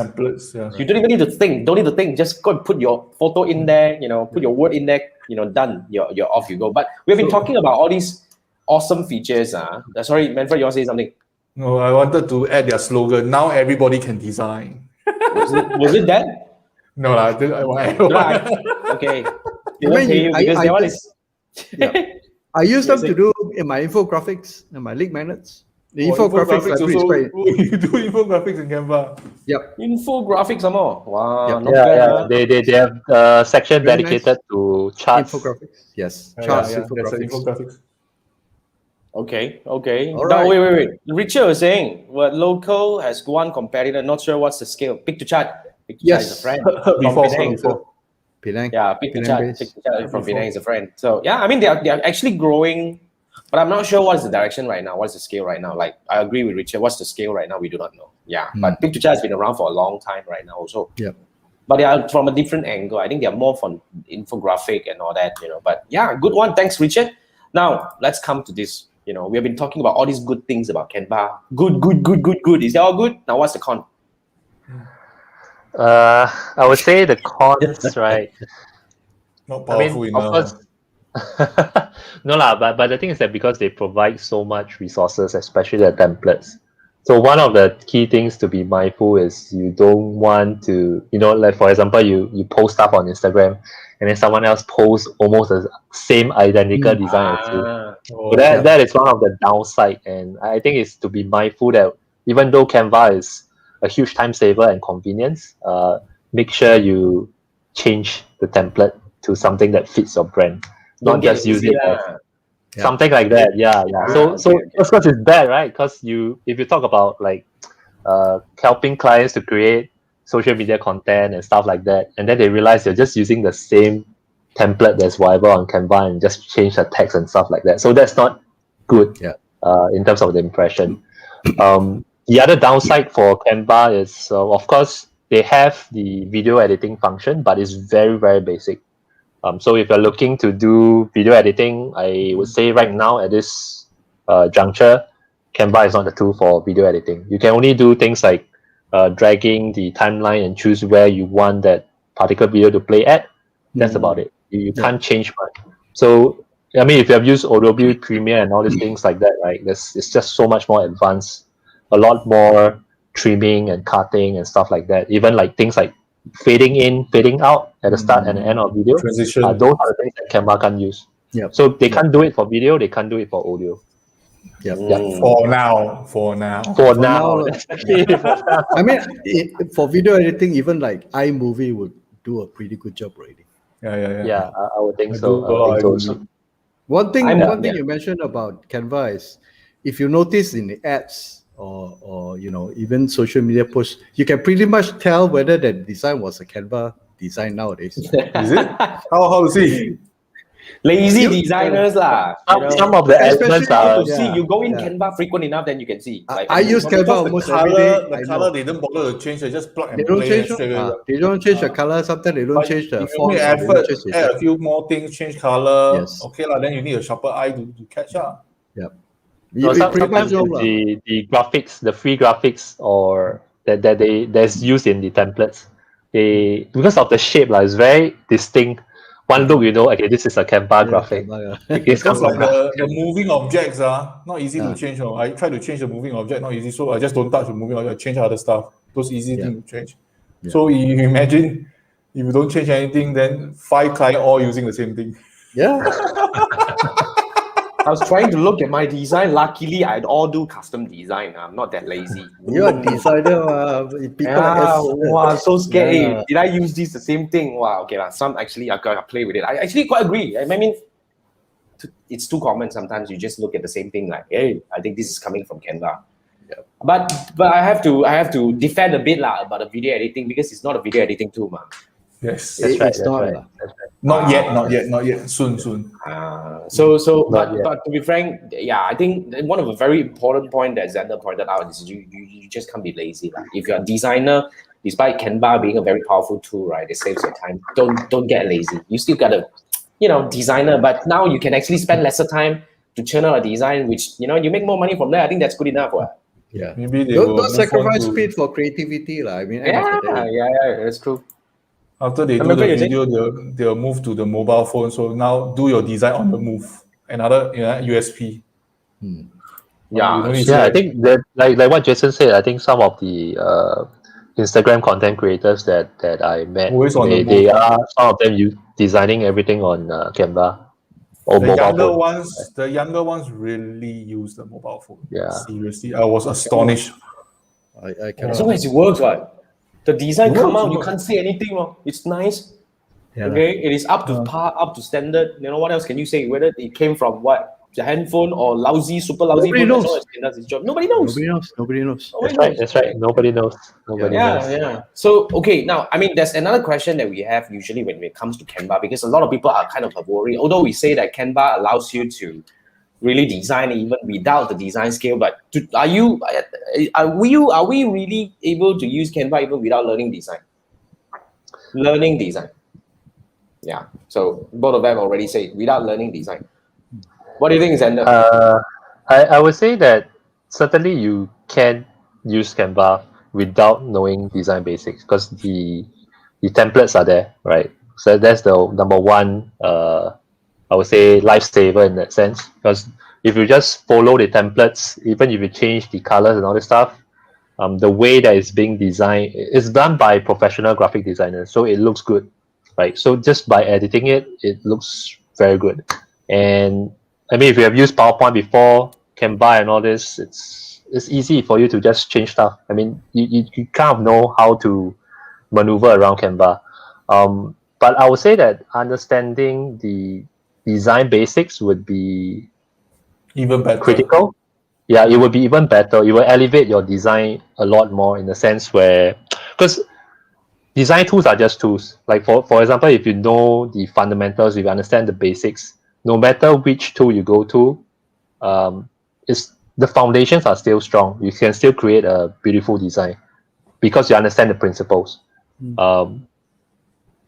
Yeah. You don't even need to think. Don't need to think. Just go and put your photo in there. You know, put your word in there. You know, done. You're off. You go. But we've been talking about all these awesome features. Sorry, Manfred, you want to say something? No, I wanted to add their slogan. Now everybody can design. Was it that? No, Okay. They won't pay you because that one is. I use them to do in my infographics and my link magnets. The infographics library is quite. You do infographics in Canva. Yep. Infographics some more. Wow, not Yeah, bad. yeah. They have a section Very dedicated to charts. Infographics. Yes. Yeah, Charts, that's infographics. infographics. Okay. All Now, right. wait. Richard was saying, what local has one competitor, not sure what's the scale. Pick to chat. Pick to chat is a friend. Before. Penang. Yeah, Pick to chat. Penang Pick base. to chat from Penang is a friend. So yeah, I mean they are actually growing, but I'm not sure what's the direction right now. What's the scale right now? Like I agree with Richard. What's the scale right now? We do not know. Yeah, but Pick to chat has been around for a long time right now also. Yep. But they are from a different angle. I think they are more from infographic and all that, But yeah, good one. Thanks, Richard. Now let's come to this. We have been talking about all these good things about Canva. Good. Is that all good? Now what's the con? I would say the cons, right? Not powerful enough. Of course, no lah. But the thing is that because they provide so much resources, especially the templates. So one of the key things to be mindful is you don't want to, like for example, you post stuff on Instagram, and then someone else posts almost the same identical design as you. So that is one of the downside, and I think it's to be mindful that even though Canva is a huge time saver and convenience, make sure you change the template to something that fits your brand, not just use it as something like that. Yeah. So of course it's bad, right? Because if you talk about like helping clients to create social media content and stuff like that, and then they realize you're just using the same template that's whatever on Canva and just change the text and stuff like that. So that's not good in terms of the impression. The other downside for Canva is, of course, they have the video editing function, but it's very, very basic. So if you're looking to do video editing, I would say right now at this juncture, Canva is not the tool for video editing. You can only do things like dragging the timeline and choose where you want that particular video to play at. That's about it. You can't change much. So, I mean, if you have used Adobe Premiere and all these things like that, right, it's just so much more advanced. A lot more trimming and cutting and stuff like that. Even like things like fading in, fading out at the start and the end of video. Transition. Those are the things that Canva can't use. Yep. So they can't do it for video, they can't do it for audio. For now. For now. I mean, for video editing, even like iMovie would do a pretty good job already. Yeah, I would think so. One thing you mentioned about Canva is, if you notice in the ads or even social media posts, you can pretty much tell whether that design was a Canva design nowadays. Is it? How to see? Lazy designers lah. Some of the elements Especially are To see, you go in yeah. Canva frequent enough, then you can see. I use Canva Because almost the every day. color, I the know. color they don't bother to change. They just plug They and don't play change. straight away. They don't change the color. Sometimes they don't But change the if you make fonts. Or they don't effort, change the add a effect. few more things, change color. Yes. Okay lah. Then you need a sharper eye to catch up. Yeah. no, You pretty much sometimes know it's lah. the graphics, the free graphics, or that's used in the templates. They because of the shape, like it's very distinct. One look, you know, okay, this is a Canva graphic. Canva, It's Just like Canva. the moving objects not easy to Yeah. change. Oh. I try to change the moving object, not easy. So I just don't touch the moving object. I change other stuff. Those easy Yeah. things to change. Yeah. So you imagine if you don't change anything, then 5 clients all using the same thing. Yeah. I was trying to look at my design. Luckily, I'd all do custom design. I'm not that lazy. You're a designer. People like Yeah, us. wow, so scared. Yeah. Hey, did I use this the same thing? Wow, okay, some actually I gotta play with it. I actually quite agree. I mean, it's too common sometimes. You just look at the same thing like, hey, I think this is coming from Canva. Yeah. But I have to defend a bit about the video editing because it's not a video editing tool, man. Yes. That's right. It's That's not right. lah. Not yet. Soon. But yet. to be frank, yeah, I think one of the very important point that Zander pointed out is you just can't be lazy. Like. If you're a designer, despite Canva being a very powerful tool, right, it saves your time. Don't get lazy. You still gotta, designer, but now you can actually spend lesser time to churn out a design, which you make more money from there. I think that's good enough. Right? Yeah. Maybe they Don't will sacrifice speed for creativity lah. I mean, end of the day. Yeah, that's true. After they do Remember the you saying? video, they'll move to the mobile phone. So now do your design on the move. Another USP. Yeah, I think that like what Jason said, I think some of the Instagram content creators that I met, Always on the they move. are some of them designing everything on Canva or The mobile phone. younger ones really use the mobile phone. Yeah. Seriously, I was astonished. I cannot. as long as it works, right? The design It come works, out, it you works. can't say anything. It's nice. Yeah, Okay, it is up to par, up to standard. What else can you say? Whether it came from the handphone or lousy, super lousy Nobody phone, knows. as long as it does its job. Nobody knows. Nobody knows. Nobody knows. That's right. Nobody knows. Nobody knows. Yeah. So, okay, now, I mean, there's another question that we have usually when it comes to Canva, because a lot of people are kind of worried, although we say that Canva allows you to really design even without the design skill, but are we really able to use Canva even without learning design? Learning design. Yeah. So both of them already say without learning design. What do you think, Zander? I would say that certainly you can use Canva without knowing design basics because the templates are there, right? So that's the number one, I would say, lifesaver in that sense. Because if you just follow the templates, even if you change the colors and all this stuff, the way that it's being designed is done by professional graphic designers, so it looks good, right? So just by editing it, it looks very good. And I mean, if you have used PowerPoint before, Canva and all this, it's easy for you to just change stuff. I mean, you kind of know how to maneuver around Canva. But I would say that understanding the design basics would be Even better. critical. Yeah, it would be even better. It will elevate your design a lot more in the sense where, because design tools are just tools. Like for example, if you know the fundamentals, if you understand the basics, no matter which tool you go to, the foundations are still strong. You can still create a beautiful design because you understand the principles.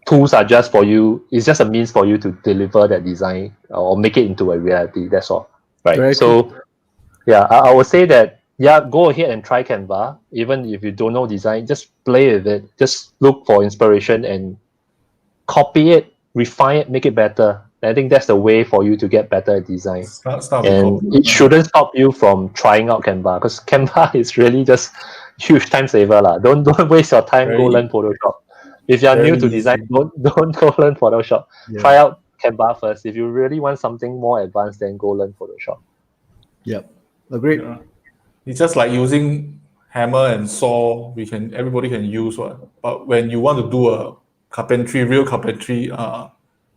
Tools are just for you. It's just a means for you to deliver that design or make it into a reality. That's all, right? Very So, yeah, I would say that go ahead and try Canva. Even if you don't know design, just play with it. Just look for inspiration and copy it, refine it, make it better. I think that's the way for you to get better at design. Start And with it shouldn't stop you from trying out Canva because Canva is really just huge time saver lah. Don't waste your time. Go Very- learn Photoshop. If you're new very to design, easy. don't go learn Photoshop. Yeah. Try out Canva first. If you really want something more advanced, then go learn Photoshop. Yep. Agreed. Yeah. It's just like using hammer and saw. Everybody can use one. But when you want to do a real carpentry,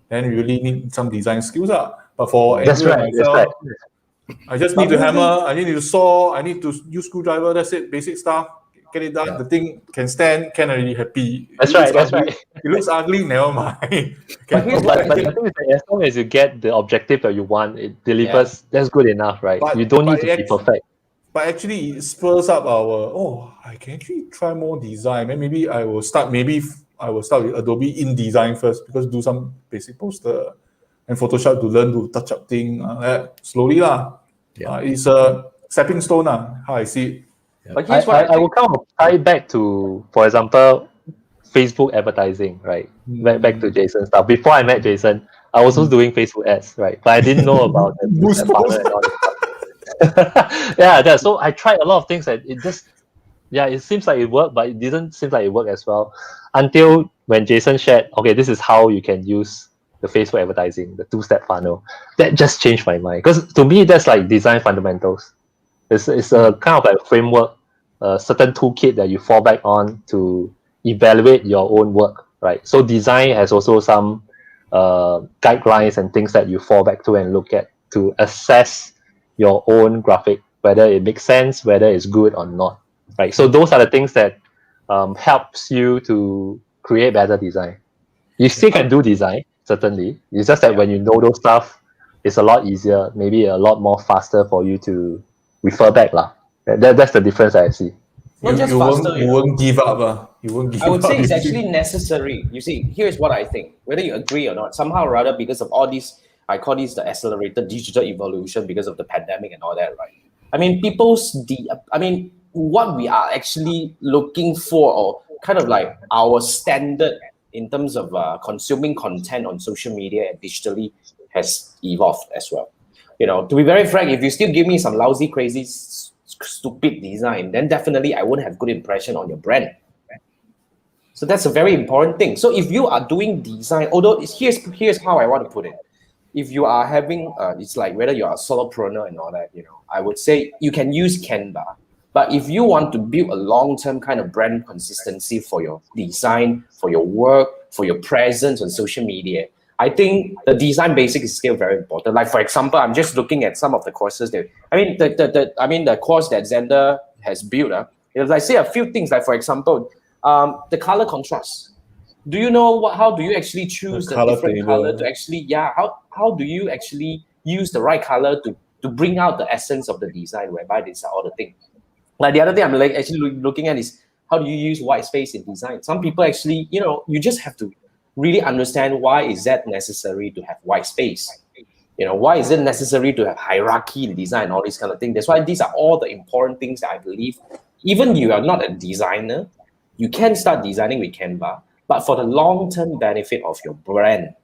then you really need some design skills. But for That's Andrew and right. That's myself, right. I just need to hammer, I need to saw, I need to use screwdriver, that's it, basic stuff. get it done. Yeah. The thing can stand, can already happy. That's It looks right. ugly. It looks ugly, never mind. But here's what I But the think. thing is that as long as you get the objective that you want, it delivers. That's good enough, right? But- you don't need but to be perfect. But actually, it spurs up I can actually try more design. And maybe I will start with Adobe InDesign first, because do some basic poster and Photoshop to learn to touch up thing slowly lah. Yeah. It's a stepping stone how I see it. But here's what I I will think. kind of tie it back to, for example, Facebook advertising, right? Back to Jason's stuff. Before I met Jason, I was also doing Facebook ads, right? But I didn't know about the Boost two-step funnel and all this stuff. So I tried a lot of things that it seems like it worked, but it didn't seem like it worked as well until when Jason shared, okay, this is how you can use the Facebook advertising, the two-step funnel. That just changed my mind, because to me that's like design fundamentals. It's a kind of like framework, a certain toolkit that you fall back on to evaluate your own work, right? So design has also some guidelines and things that you fall back to and look at to assess your own graphic, whether it makes sense, whether it's good or not, right? So those are the things that helps you to create better design. You still can do design, certainly. It's just that when you know those stuff, it's a lot easier, maybe a lot more faster for you to refer back lah. That's the difference I see. Not just you faster, won't, you won't give up. You won't give up. I would say it's You actually think- necessary. You see, here's what I think. Whether you agree or not, somehow or other, because of all these, I call this the accelerated digital evolution because of the pandemic and all that, right? I mean, what we are actually looking for, or kind of like our standard in terms of consuming content on social media and digitally, has evolved as well. To be very frank, if you still give me some lousy, crazy, stupid design, then definitely I won't have good impression on your brand. So that's a very important thing. So if you are doing design, although here's how I want to put it. If you are having, it's like whether you're a solopreneur and all that, I would say you can use Canva. But if you want to build a long-term kind of brand consistency for your design, for your work, for your presence on social media, I think the design basic is still very important. Like, for example, I'm just looking at some of the courses there. The course that Zander has built. I say a few things, like, for example, the color contrast. Do you know how do you actually choose the color different table. color to actually, how do you actually use the right color to bring out the essence of the design, whereby these are all the things. Like the other thing I'm actually looking at is how do you use white space in design? Some people actually, you just have to really understand why is that necessary to have white space. Why is it necessary to have hierarchy in design, all these kind of things. That's why these are all the important things that I believe, even you are not a designer, you can start designing with Canva, but for the long-term benefit of your brand,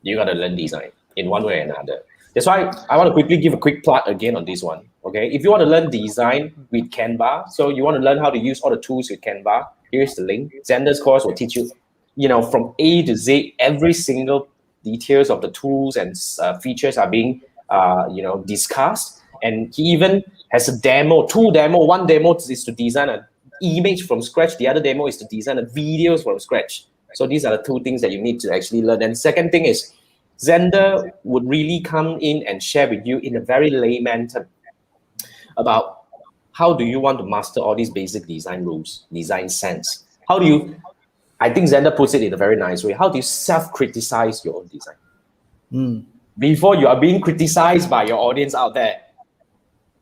you got to learn design in one way or another. That's why I want to quickly give a quick plug again on this one. Okay, if you want to learn design with Canva, so you want to learn how to use all the tools with Canva, here's the link. Zander's course will teach you, from A to Z, every single details of the tools and features are being, discussed. And he even has a demo, two demo. One demo is to design an image from scratch. The other demo is to design a videos from scratch. So these are the two things that you need to actually learn. And second thing is, Zander would really come in and share with you in a very layman term about how do you want to master all these basic design rules, design sense. I think Zander puts it in a very nice way. How do you self-criticize your own design? Before you are being criticized by your audience out there,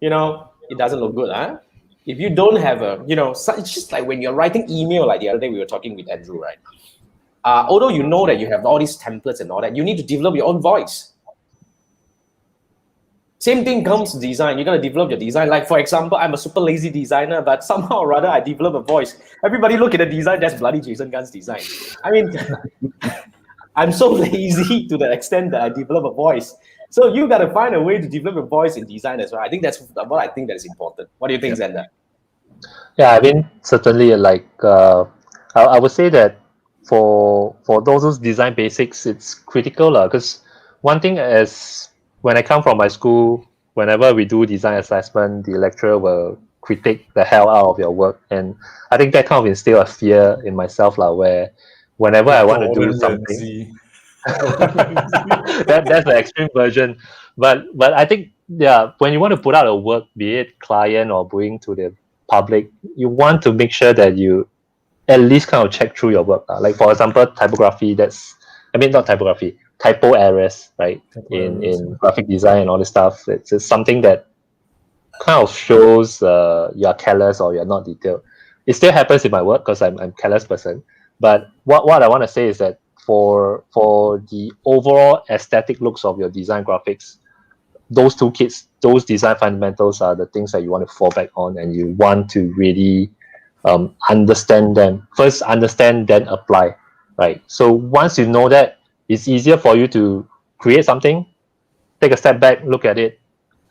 it doesn't look good, huh? If you don't have it's just like when you're writing email, like the other day we were talking with Andrew, right? Although you know that you have all these templates and all that, you need to develop your own voice. Same thing comes to design. You got to develop your design. Like, for example, I'm a super lazy designer, but somehow or other I develop a voice. Everybody look at the design, that's bloody Jason Gunn's design. I mean, I'm so lazy to the extent that I develop a voice. So you got to find a way to develop a voice in design as well. I think that's what I think that is important. What do you think, Zander? Yeah, I mean, certainly, like, I would say that for those design basics, it's critical, because one thing is, when I come from my school, whenever we do design assessment, the lecturer will critique the hell out of your work. And I think that kind of instill a fear in myself, where whenever I want to do something, that's the extreme version. But I think, when you want to put out a work, be it client or bring to the public, you want to make sure that you at least kind of check through your work. Like for example, typography, not typography, typo errors, right? In graphic design and all this stuff. It's something that kind of shows you're careless or you're not detailed. It still happens in my work because I'm a careless person. But what I want to say is that for the overall aesthetic looks of your design graphics, those toolkits, those design fundamentals are the things that you want to fall back on, and you want to really understand them. First understand, then apply, right? So once you know that, it's easier for you to create something, take a step back, look at it.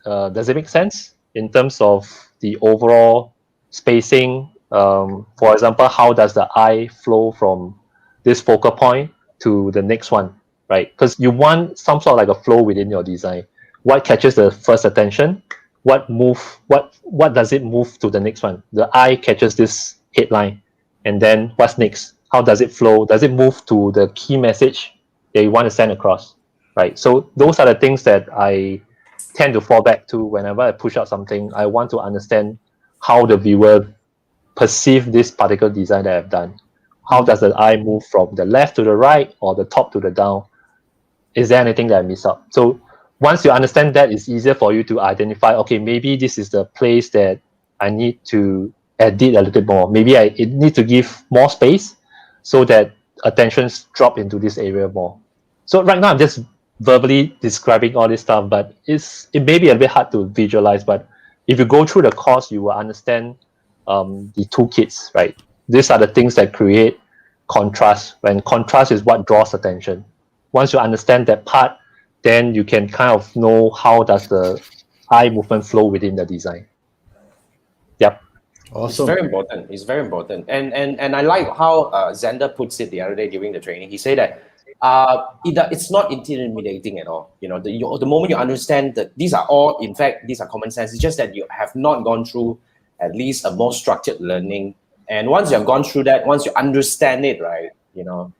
Does it make sense in terms of the overall spacing? For example, how does the eye flow from this focal point to the next one, right? Because you want some sort of like a flow within your design. What catches the first attention? What does it move to the next one? The eye catches this headline, and then what's next? How does it flow? Does it move to the key message that you want to send across, right? So those are the things that I tend to fall back to whenever I push out something. I want to understand how the viewer perceive this particular design that I've done. How does the eye move from the left to the right or the top to the down? Is there anything that I miss out? So once you understand that, it's easier for you to identify, okay, maybe this is the place that I need to edit a little bit more. Maybe it need to give more space so that attentions drop into this area more. So right now I'm just verbally describing all this stuff, but it may be a bit hard to visualize, but if you go through the course, you will understand the toolkits, right? These are the things that create contrast, and contrast is what draws attention. Once you understand that part, then you can kind of know how does the eye movement flow within the design. Yep. Awesome. It's very important. It's very important. And I like how Zander puts it the other day during the training. He said that it's not intimidating at all. You know, the moment you understand that these are common sense. It's just that you have not gone through at least a more structured learning. And once you have gone through that, once you understand it, right, you know,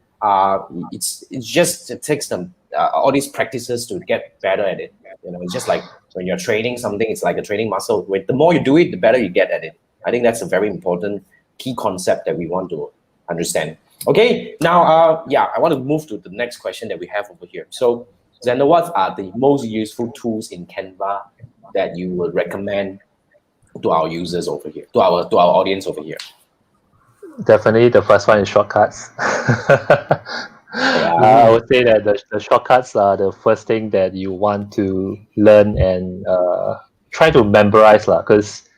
it takes them all these practices to get better at it. You know, it's just like when you're training something, it's like a training muscle. The more you do it, the better you get at it. I think that's a very important key concept that we want to understand. Okay, now, I want to move to the next question that we have over here. So, Zander, what are the most useful tools in Canva that you would recommend to our users over here, to our audience over here? Definitely, the first one is shortcuts. I would say that the shortcuts are the first thing that you want to learn and try to memorize, because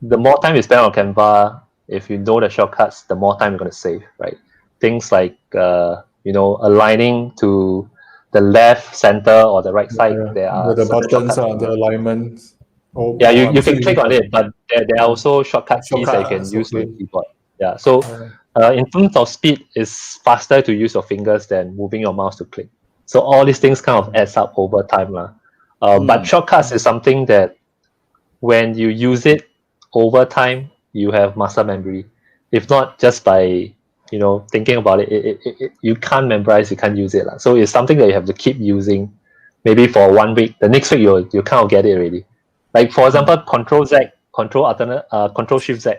the more time you spend on Canva, if you know the shortcuts, the more time you're going to save, right? Things like aligning to the left, center, or the right side. There are the buttons, the alignments. You can click on it, but there are also shortcut keys that you can use on the keyboard. Yeah, so in terms of speed, it's faster to use your fingers than moving your mouse to click. So all these things kind of adds up over time. But shortcuts is something that when you use it over time, you have muscle memory. If not just by thinking about it, you can't memorize, you can't use it. So it's something that you have to keep using, maybe for 1 week. The next week you kind of get it already. Like for example, Control Z, Control Shift Z,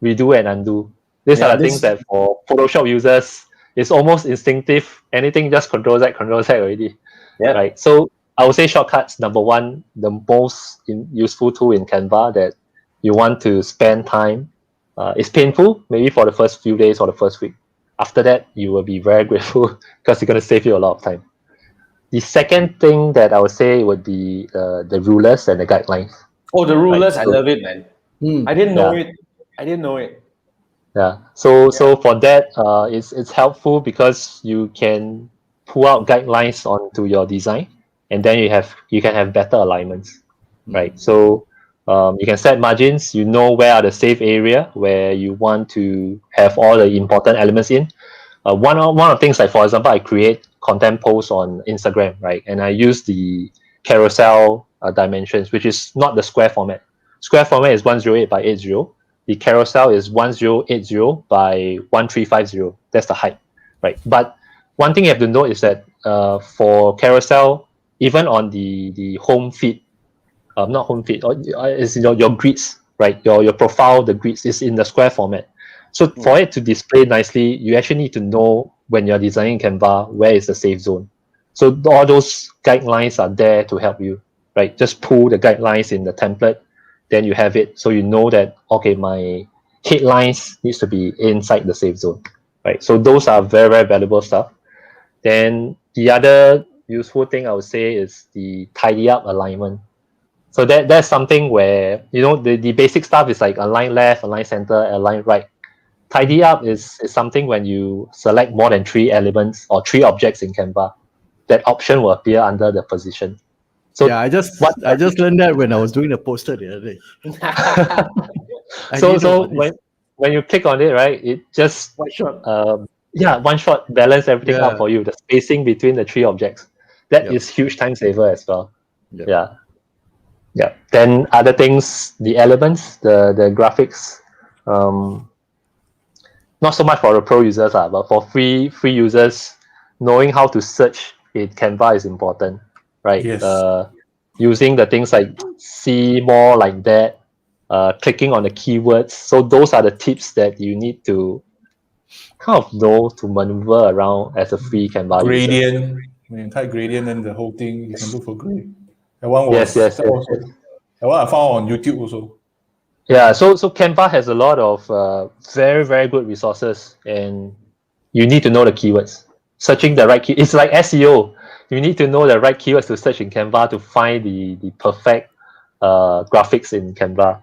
redo and undo. These are the things that for Photoshop users, it's almost instinctive. Anything just Control Z already. Yeah. Right. So I would say shortcuts, number one, the most useful tool in Canva that you want to spend time. It's painful, maybe for the first few days or the first week. After that, you will be very grateful because it's going to save you a lot of time. The second thing that I would say would be the rulers and the guidelines. Oh, the rulers! Right? I love it, man. I didn't know it. Yeah. So for that, it's helpful because you can pull out guidelines onto your design, and then you can have better alignments, right? So you can set margins. You know where are the safe area where you want to have all the important elements in. One of the things, like for example, I create content posts on Instagram, right? And I use the carousel dimensions, which is not the square format. Square format is 108 by 80. The carousel is 1080 by 1350. That's the height, right? But one thing you have to note is that for carousel, even on the home feed, not home feed, is your grids, right? Your profile, the grids is in the square format. So for it to display nicely, you actually need to know when you're designing Canva, where is the safe zone. So all those guidelines are there to help you, right? Just pull the guidelines in the template, then you have it. So you know that, okay, my headlines needs to be inside the safe zone, right? So those are very, very valuable stuff. Then the other useful thing I would say is the tidy up alignment. So that's something where, the basic stuff is like align left, align center, align right. Tidy up is something when you select more than 3 elements or 3 objects in Canva, that option will appear under the position. So yeah, I just learned that when I was doing the poster the other day. so when you click on it, right, it just One shot. one shot balance everything Yeah. out for you. The spacing between the 3 objects, that is huge time saver as well. Yep. Yeah. Then other things, the elements, the graphics, not so much for the pro users, but for free users, knowing how to search in Canva is important, right? Yes. Using the things like see more, like that, clicking on the keywords. So those are the tips that you need to kind of know to maneuver around as a free Canva user. Gradient. When you type gradient, then the whole thing you can look for gradient. That one was Yes. that one I found on YouTube also. Yeah, so Canva has a lot of very, very good resources, and you need to know the keywords. Searching the right key, it's like SEO. You need to know the right keywords to search in Canva to find the perfect graphics in Canva.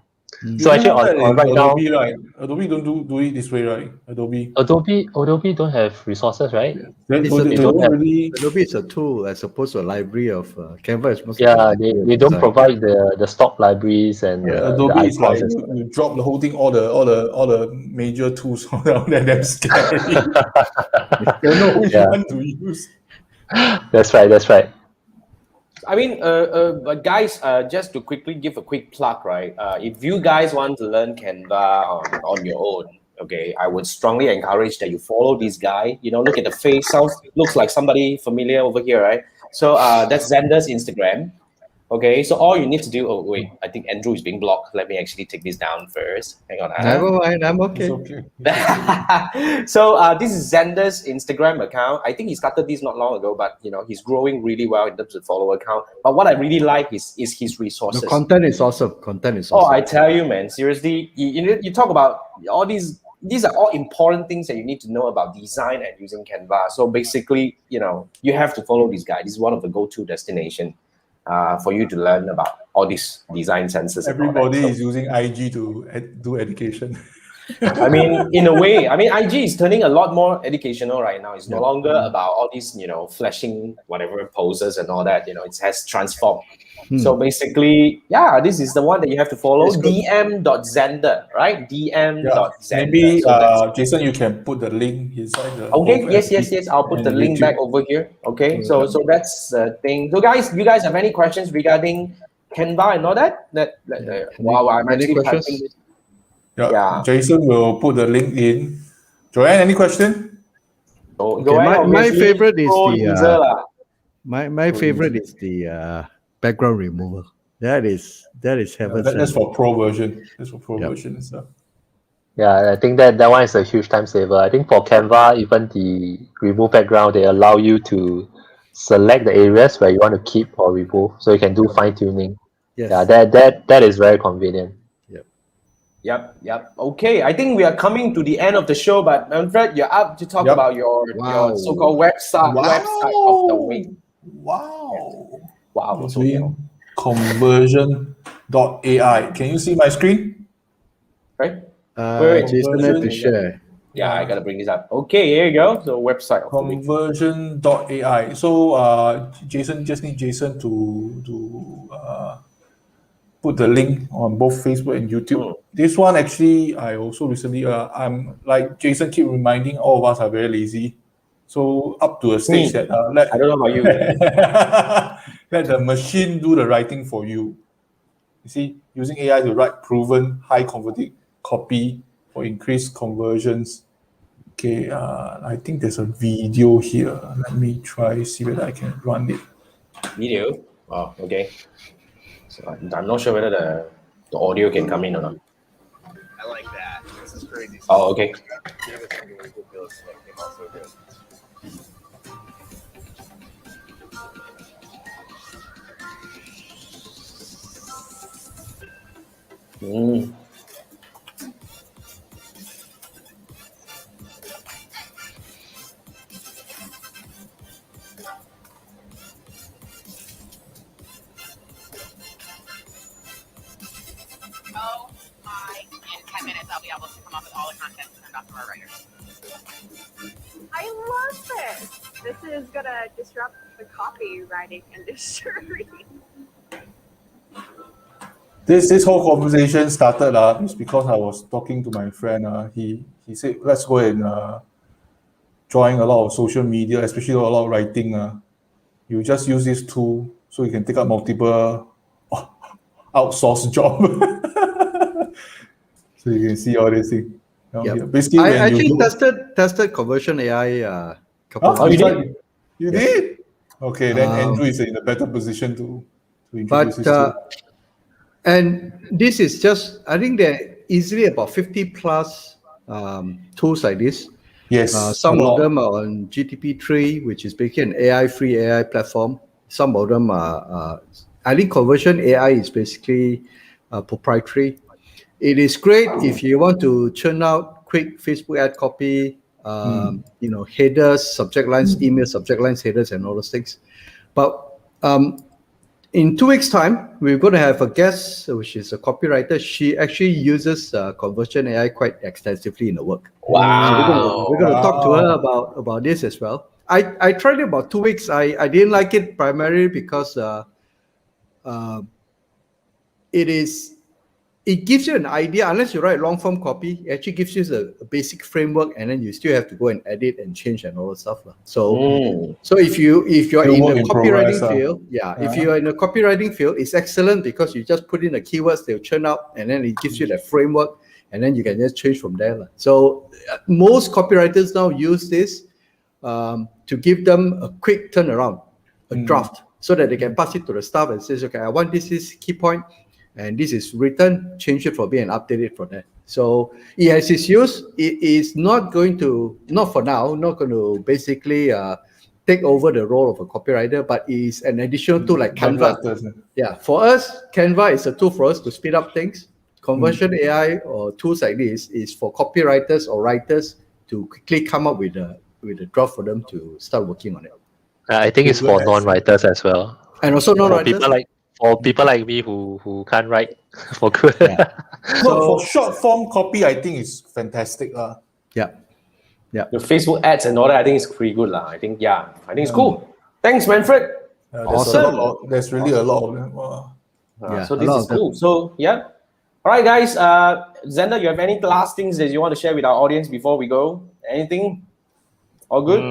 So actually, on right now, Adobe, right? Adobe don't do it this way, right? Adobe don't have resources, right? They Adobe don't really. is a tool as opposed to a library of Canva is mostly Yeah, they don't provide the stock libraries and the Adobe is like icons. you drop the whole thing, all the major tools around there. That's scary. You don't know which one to use. That's right. I mean, but guys, just to quickly give a quick plug, right? If you guys want to learn Canva on your own, okay, I would strongly encourage that you follow this guy. Look at the face, looks like somebody familiar over here, right? So that's Zander's Instagram. Okay, so all you need to do. Oh wait, I think Andrew is being blocked. Let me actually take this down first. Hang on. Never mind, I'm okay. So this is Zander's Instagram account. I think he started this not long ago, but he's growing really well in terms of follower count. But what I really like is his resources. The content is awesome. Oh, I tell you, man, seriously, you talk about all these. These are all important things that you need to know about design and using Canva. So basically, you have to follow this guy. This is one of the go-to destination for you to learn about all these design senses. Everybody is using IG to do education. I mean, in a way, IG is turning a lot more educational right now. It's no longer about all these, flashing whatever poses and all that. It has transformed. So basically, this is the one that you have to follow. dm.zander, right? dm.zander. Maybe Jason, you can put the link inside the. Okay. Yes. I'll put the link back over here. Okay. So that's the thing. So guys, you guys have any questions regarding Canva and all that? Wow, I'm actually typing this. Yeah. Jason will put the link in. Joanne, any question? My favorite is the my favorite is the background removal. That is heaven. That's for pro version. That's for pro version and stuff. Yeah, I think that one is a huge time saver. I think for Canva, even the remove background, they allow you to select the areas where you want to keep or remove, so you can do fine tuning. Yes. Yeah, that is very convenient. Yep. Okay, I think we are coming to the end of the show, but Manfred, you're up to talk about your so-called website of the week. Wow. So conversion.ai. Can you see my screen? Right. Jason had to share. Yeah, I gotta bring this up. Okay, here you go. So website of conversion.ai. So Jason need Jason to put the link on both Facebook and YouTube. This one actually, I also recently, I'm like Jason keep reminding all of us are very lazy. So up to a stage that I don't know about you. let the machine do the writing for you. You see, using AI to write proven high converting copy for increased conversions. Okay, I think there's a video here. Let me try see whether I can run it. Video. Oh, okay. So I'm not sure whether the audio can come in or not. Oh, okay. Mm. In 10 minutes, I'll be able to come up with all the content sent off to our writers. I love this. This is going to disrupt the copywriting industry. This whole conversation started is because I was talking to my friend. He said, let's go and join a lot of social media, especially a lot of writing. You just use this tool so you can take up multiple outsourced job. So you can see all these things. Yep. Basically, I when actually you tested conversion AI couple oh, of you times. did? You did? Okay, then Andrew is in a better position to introduce this tool. And this is just, I think there are easily about 50 plus tools like this. Yes, Some of them are on GTP3, which is basically an AI-free AI platform. Some of them are, I think Conversion AI is basically proprietary. It is great if you want to churn out quick Facebook ad copy, headers, subject lines, email subject lines, headers, and all those things. But in 2 weeks' time, we're going to have a guest, which is a copywriter. She actually uses Conversion AI quite extensively in her work. Wow. We're going to talk to her about this as well. I tried it about 2 weeks. I didn't like it primarily because it gives you an idea. Unless you write long form copy, it actually gives you a basic framework, and then you still have to go and edit and change and all that stuff. So if you're in the copywriting field, if you're in the copywriting field, it's excellent because you just put in the keywords, they'll churn out, and then it gives you the framework, and then you can just change from there. So most copywriters now use this to give them a quick turnaround, a draft, so that they can pass it to the staff and says, okay, I want this key point, and this is written, change it for me and update it for that. So it has its use. It is not going to, not for now, not going to basically take over the role of a copywriter, but is an additional tool like Canva. Yeah, for us, Canva is a tool for us to speed up things. Conversion AI or tools like this is for copywriters or writers to quickly come up with a draft for them to start working on it. I think it's for non-writers as well. And also non-writers. For people like me who can't write for good. Yeah. So for short form copy, I think it's fantastic. Yeah. The Facebook ads and all that, I think it's pretty good. I think it's cool. Thanks, Manfred. Awesome. There's really a lot of them. Wow. So this is cool. So yeah. All right, guys. Zander, you have any last things that you want to share with our audience before we go? Anything? All good?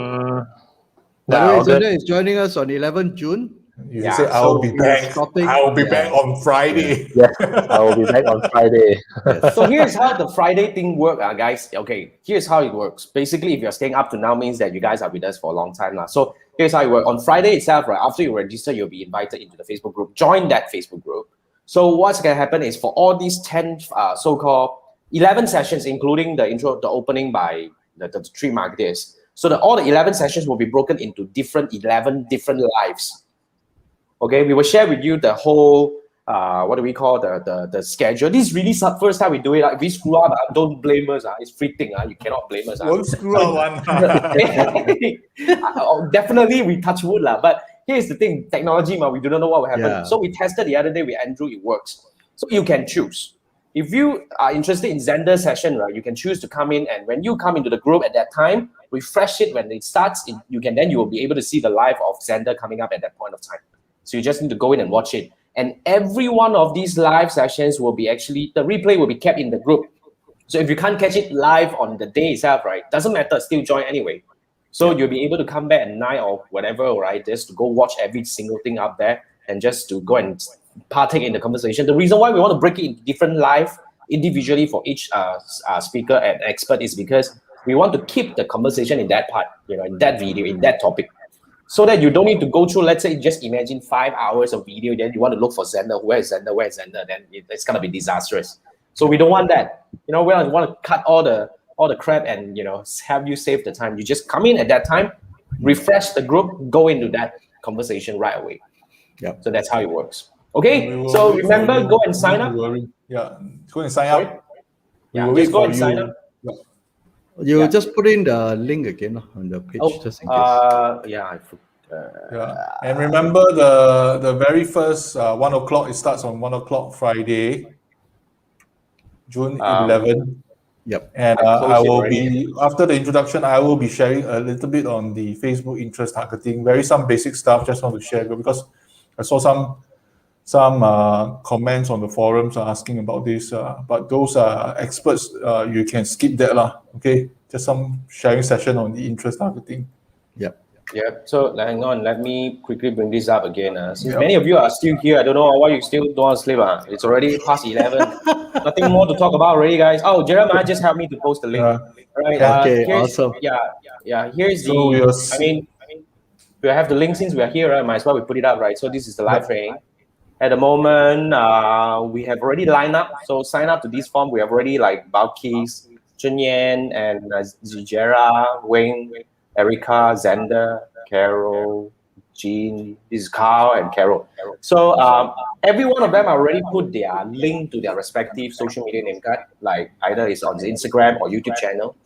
By the way, Zander is joining us on 11 June. You say I will be back. I will be back on Friday. Yeah, I will be back on Friday. So here's how the Friday thing works, guys. Okay, here's how it works. Basically, if you're staying up to now, means that you guys are with us for a long time now. So here's how it works. On Friday itself, right after you register, you'll be invited into the Facebook group. Join that Facebook group. So what's going to happen is for all these 10 so-called 11 sessions, including the opening by the 3 marketeers. So all the 11 sessions will be broken into 11 different lives. Okay, we will share with you the whole, what do we call the schedule. This is really first time we do it. If we screw up, don't blame us. It's free thing. You cannot blame us. Don't screw up one. Definitely, we touch wood. But here's the thing, technology, we do not know what will happen. Yeah. So we tested the other day with Andrew, it works. So you can choose. If you are interested in Zander's session, right, you can choose to come in, and when you come into the group at that time, refresh it when it starts. You will be able to see the live of Zander coming up at that point of time. So you just need to go in and watch it. And every one of these live sessions will be the replay will be kept in the group. So if you can't catch it live on the day itself, right, doesn't matter, still join anyway. So you'll be able to come back at 9 or whatever, right, just to go watch every single thing up there and just to go and partake in the conversation. The reason why we want to break it into different live individually for each speaker and expert is because we want to keep the conversation in that part, in that video, in that topic. So that you don't need to go through, let's say, just imagine 5 hours of video, then you want to look for Zander, where is Zander, then it's going to be disastrous. So we don't want that. We don't want to cut all the crap and have you save the time. You just come in at that time, refresh the group, go into that conversation right away. Yep. So that's how it works. Okay. So remember, go and sign up. Yeah, go and sign up. Yeah, just go and sign up. You just put in the link again on the page, just in case. Yeah, and remember the very first 1 o'clock. It starts on 1 o'clock Friday, June 11. Yep. And I will be, after the introduction, I will be sharing a little bit on the Facebook interest targeting. Some basic stuff. Just want to share because I saw some comments on the forums asking about this. But those are experts. You can skip that lah. Okay, just some sharing session on the interest targeting. Yep. Yeah, so hang on, let me quickly bring this up again. Since many of you are still here, I don't know why you still don't want to sleep. It's already past 11. Nothing more to talk about already, guys. Oh, Jeremiah just helped me to post the link. Right. Okay, awesome. Yeah, here's the, So I mean, we have the link since we are here, right? Might as well we put it up, right? So this is the live training. At the moment, we have already lined up. So sign up to this form. We have already like Balkis, Chunyan, and Zijera, Wayne, Erica, Zander, Carol, Jean, this is Carl and Carol. So every one of them already put their link to their respective social media name card, like either it's on the Instagram or YouTube channel.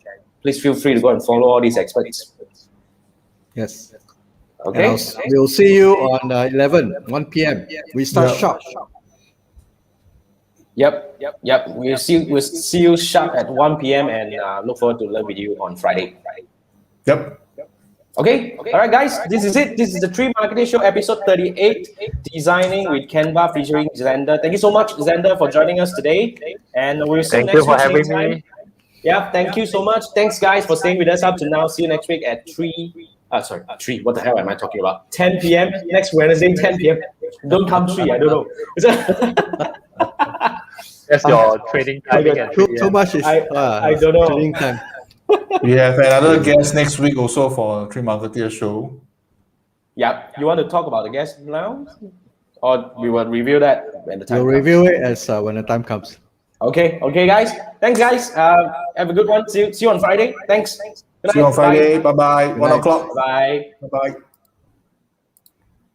Please feel free to go and follow all these experts. Yes. Okay. We'll see you on 1 p.m. We start sharp. Yep. We'll see you sharp at 1 p.m. and look forward to learn with you on Friday. Yep. Okay. All right, guys. This is it. This is the Tree Marketing Show, episode 38, Designing with Canva featuring Zander. Thank you so much, Zander, for joining us today. And we'll see you next week. Thank you for having me. Yeah, thank you so much. Thanks, guys, for staying with us up to now. See you next week at 3. What the hell am I talking about? 10 p.m. next Wednesday, 10 p.m. Don't come 3. I don't know. That's your trading timing. Too much is I don't know. trading time. We have another guest next week also for Tree Marketeers show. Yeah, you want to talk about the guest now? Or we will review that when the time We'll comes? review it as when the time comes. Okay, guys. Thanks, guys. Have a good one. See you on Friday. Thanks. Good See you night. on Friday. Bye-bye. Good 1 night. o'clock. Bye. Bye-bye.